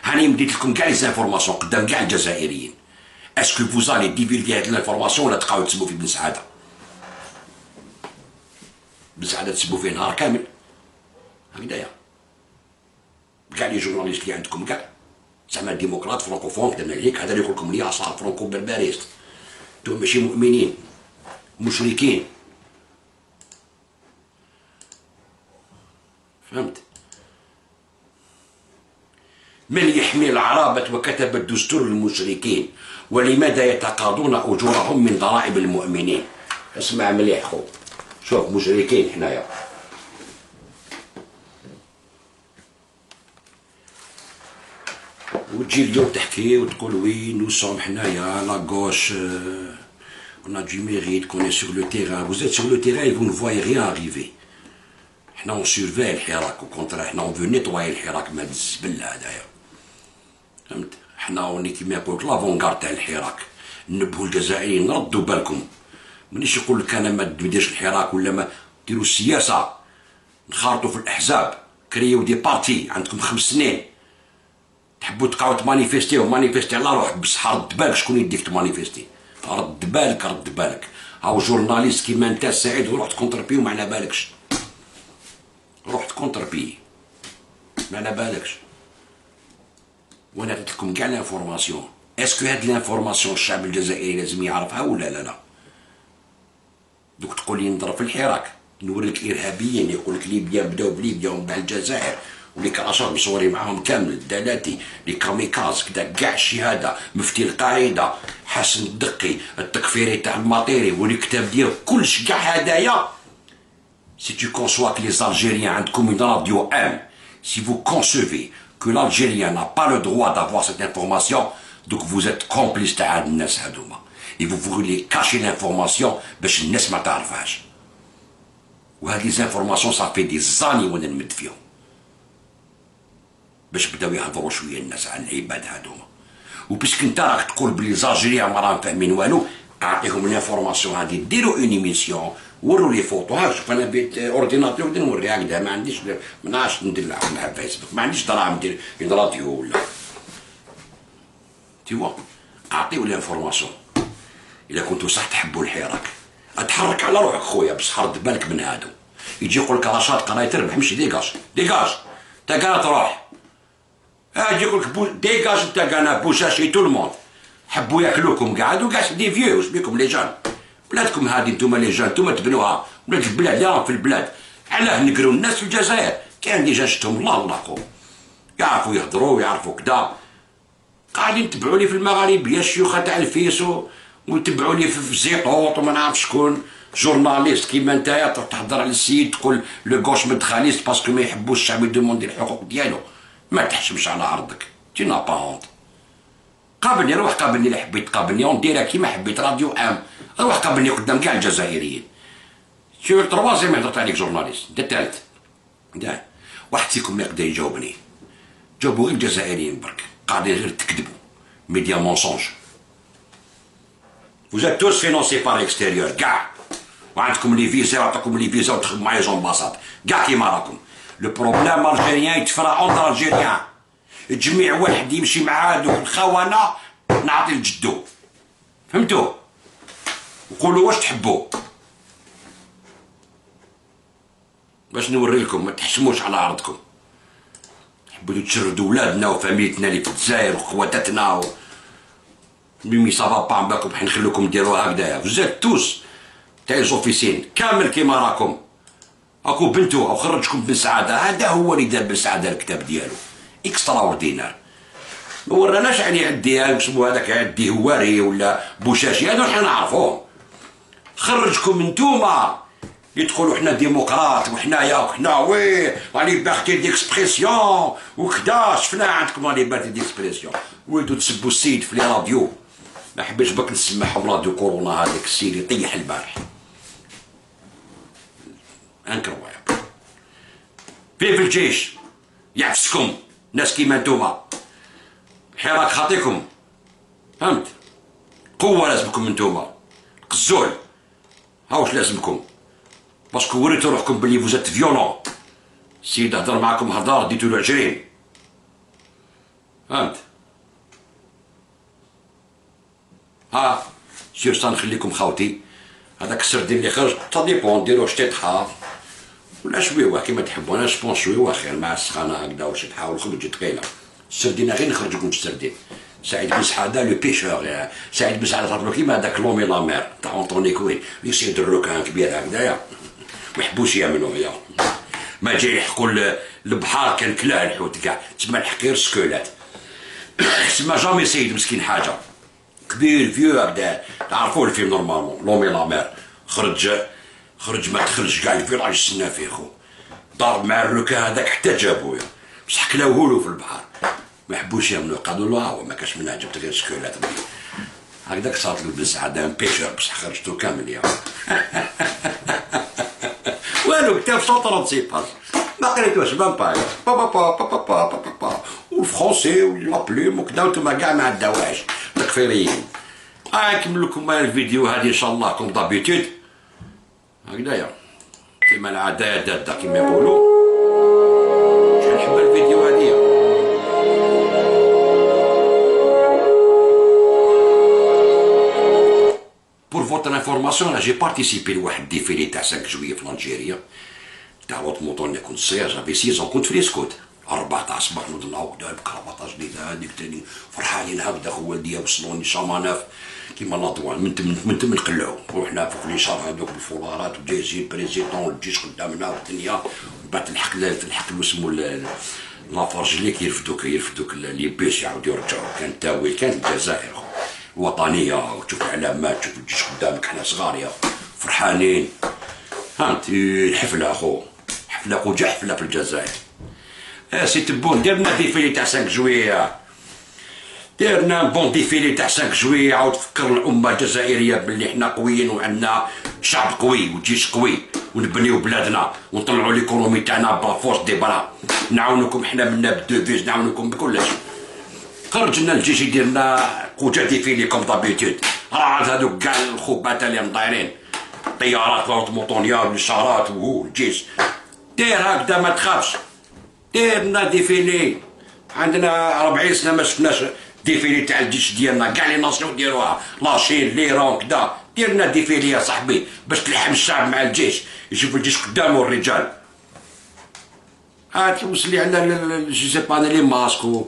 هاني مديت لكم كاع لي زانفورماسيون قدام كاع الجزائريين. اسكو فوزالي ديفيلغي هاد لانفورماسيون ولا تبقاو تسبوا في بن سعاده؟ بن سعاده تسبوا فيه نهار كامل هكذايا كاع لي جورناليست اللي عندكم كاع زعما ديمقراط فرانكوفون كدا عليك هذا اللي يقول لكم لي صار فرانكو بربريست. انتم ماشي مؤمنين مشركين. فهمت؟ من يحمي العرابة وكتب الدستور للمشركين ولماذا يتقاضون أجورهم من ضرائب المؤمنين؟ اسمع مليح خو. شوف مشركين حنايا وتجي اليوم تحكي وتقول وي نو سوم حنايا لا غوش on a du mérite qu'on est sur le terrain. Vous êtes sur le terrain et vous ne voyez rien arriver. حنا on surveille الحراك وكونترا حنا on veut nettoyer الحراك من هاد الزبل هذايا. فهمت؟ حنا وني كيما يقولك لافونغارد تاع الحراك نبهوا الجزائريين ردوا بالكم. مانيش يقول لك انا ما نديرش الحراك ولا ما ديروا السياسه نخرطوا في الاحزاب كريو دي بارتي عندكم 5 سنين تحبوا تبقاو تمانيفيستيو مانيفيستي على روحك بصح رد بالك شكون يديك تمانيفيستي. رد بالك هاو جورناليست كيما انت سعيد وروح تكونتربي وما على بالكش. روح تكونتربي ما على بالكش. وانا عطيت لكم كاع لانفورماسيون. اسكو هاد لانفورماسيون الشعب الجزائري لازم يعرفها ولا لا؟ دوك تقول لي نضرب في الحراك نوريك ارهابيين يقول لك ليبيا بداو بليبيا ومن بعد الجزائر ولي كراشات مصورين معاهم كامل الدلاتي لي كاميكاز كدا كاع الشهاده مفتي القاعده حسن الدقي التكفيري تاع الماطيري والكتاب ديالو كلش كاع هدايا. Si tu conçois que les Algériens عندكم une radio M, si vous concevez que l'Algérien n'a pas le droit d'avoir cette information, donc vous êtes complice تاع هاد الناس هادوما. Et vous voulez cacher l'information باش الناس ما تعرفهاش. وهاد لي زانفورماسيون صافي دي زاني وانا نمد فيهم. باش بداو يهضروا شويه الناس عن العباد هادوما. وباسكو انت راك تقول بلي زالجيريان ما راهم فاهمين والو، اعطيهم لانفورماسيون هادي، ديروا اون ايميسيون، وروا لي فوتو. ها شوف انا بيت اورديناتور ودي نوريها هكذا، ما عنديش، ما نعرفش ندير على فيسبوك، ما عنديش دراهم ندير راديو ولا تيوا. اعطيو لانفورماسيون. الا كنتو صح تحبوا الحراك اتحرك على روحك خويا، بصح رد بالك من هادو يجي يقول لك رشاد قرايه تربح، ماشي ديكاج ديكاج تا كاع تروح. يجي يقول لك ديكاج انت كاع بوشاشي تو الموند، حبوا ياكلوكم كاع هادو كاع دي فيو. واش بيكم لي جان؟ بلادكم هادي نتوما لي جان، نتوما تبنوها، ولاد البلاد اللي راهم في البلاد. علاه نقروا الناس في الجزائر؟ كاين اللي جا شفتهم الله لاقوا، يعرفوا يهضروا ويعرفوا كدا. قاعدين يتبعوا لي في المغاربيه الشيوخه تاع الفيسو، ويتبعوا لي في زيقوط وما نعرف شكون جورناليست كيما نتايا تهضر على السيد تقول لو غوش مدخاليست باسكو ما يحبوش الشعب يدوموندي الحقوق ديالو. ما تحشمش على عرضك، تي نا با هونت. قابلني، روح قابلني الا حبيت تقابلني اون ديريكت كيما حبيت راديو عام، روح قابلني قدام كاع الجزائريين. شو التروازيام هضرت عليك جورناليست، انت الثالث. واحد فيكم ما يقدر يجاوبني، جاوبوا غير الجزائريين برك، قاعدين غير تكذبوا، ميديا مونسونج. Vous êtes tous financés par l'extérieur كاع، وعندكم لي فيزا وعطاكم لي فيزا وتخدموا معايا زومباسات كاع كيما راكم. لو بروبليم الجيريان يتفرع اونتر الجيريان، تجميع واحد يمشي مع هادوك الخونه نعطي لجدو، فهمتوا؟ وقولوا واش تحبوا باش نوري لكم، ما تحشموش على عرضكم. تحبوا تشردوا ولادنا وفاميلتنا اللي في الجزائر وخواتاتنا ميمي سافا با باكم حين نخلوكم ديروا هكذايا. فوزات توس تاع زوفيسين كامل كيما راكم. اكو بنتو او خرجكم بن سعاده، هذا هو اللي دار بن سعاده الكتاب ديالو اكسترا اوردينار. ما وراناش يعني عدي اسمو هذاك عدي هواري ولا بوشاشي، هذو حنا نعرفوهم. خرجكم انتوما اللي تقولوا حنا ديمقراط وحنايا وحنا وي راني بارتي ديكسبرسيون وكدا. شفنا عندكم راني بارتي ديكسبرسيون، وليتو تسبوا السيد في لي راديو. ما حبيتش بك نسمعهم راديو كورونا، هذاك السيد يطيح البارح. انكرويابل. في الجيش يعفسكم ناس كيما نتوما، الحراك خاطيكم، فهمت؟ قوة لازمكم نتوما، قزول هاوش لازمكم، باسكو وريتو روحكم بلي فوزات فيولون. السيد هضر معاكم هضار ديتولو عجرين، فهمت؟ ها سير سا نخليكم خاوتي. هذاك السردين اللي خرج تاديبون ديرو شطيطحة ولا شويوه كيما تحبوا. انا جبون شويوه خير مع السخانه هكذا واش تحاول خرج ثقيله. السردين غير نخرجكم السردين. سعيد بن سعاده لو بيشور، سعيد بن سعاده تعرفوا كيما هذاك لومي لا مير تاع اونطوني كوين، يصيد الركان كبير هكذايا ما يحبوش يعملوا يا ما جاي يحكوا البحار كان كلاه الحوت كاع، تسمى الحقير سكولات. تسمى جامي سيد مسكين حاجه كبير فيو هكذا، تعرفوا الفيلم نورمالمون لومي لا مير. خرج ما تخرج كاع الفيل راح يستنى فيه خو، ضرب مع الركان هذاك حتى جابوه، بصح كلاوهولو في البحر ما يحبوش يعملوا. قالوا له هو ما كاش منها، جبت غير سكولات هكذاك. صارت له بن سعاده بيشر بصح خرجتو كامل يا والو كتاب 136 باج ما قريتوش مام با بابا بابا بابا بابا والفرونسي ولا بلوم وكذا، وانتوما كاع مع الدواعش تكفيريين. نكمل لكم الفيديو هذه ان شاء الله كوم دابيتود هكذايا كيما العاده داده كيما يقولوا. شحال نحب الفيديو هذه. Pour votre information, là j'ai participé لواحد ديفيلي تاع 5 جوية في الجزائر تاع لوط موطون اللي كنت صغير، جافي 6 كنت في ليسكوت 14 صباح نوض نعاود بكرافطه جديده هذيك تاني فرحانين هكذا. خو والديا وصلوني شاماناف كيما لاطوان من تم نقلعو، وحنا فوق لي شار هذوك بالفولارات وجايزين بريزيدون الجيش قدامنا والدنيا. ومن بعد تلحق اسمو لافرجليك يرفدوك لي بيس يعاودوا يرجعوا. كان تاويل كانت الجزائر وطنيه، وتشوف علامات تشوف الجيش قدامك. حنا صغار يا فرحانين، فهمت؟ الحفله اخو حفله وجا حفله في الجزائر. سي تبون درنا ديفيلي تاع 5 جوية، درنا بون ديفيلي تاع 5 جوية. عاود فكر الامه الجزائريه باللي حنا قويين وعندنا شعب قوي وجيش قوي ونبنيو بلادنا ونطلعوا ليكونومي تاعنا بافورس دي برا. نعاونكم حنا منا بالدوفيز، نعاونكم بكلش. خرجنا الجيش يدير لنا قوجه ديفيلي كوم دابيتود. راه عاد هذوك كاع الخبات اللي مطايرين طيارات موطونيه والاشارات وهو الجيش. دير هكذا ما تخافش، دير لنا ديفيلي. عندنا 40 سنه ما شفناش ديفيلي تاع الجيش ديالنا، كاع لي ناسيون ديروها، لاشين ليران كدا. دير لنا ديفيلي يا صاحبي باش تلحم الشعب مع الجيش، يشوف الجيش قدامه الرجال. عاد توصلي عندنا جو سي با لي ماسكو.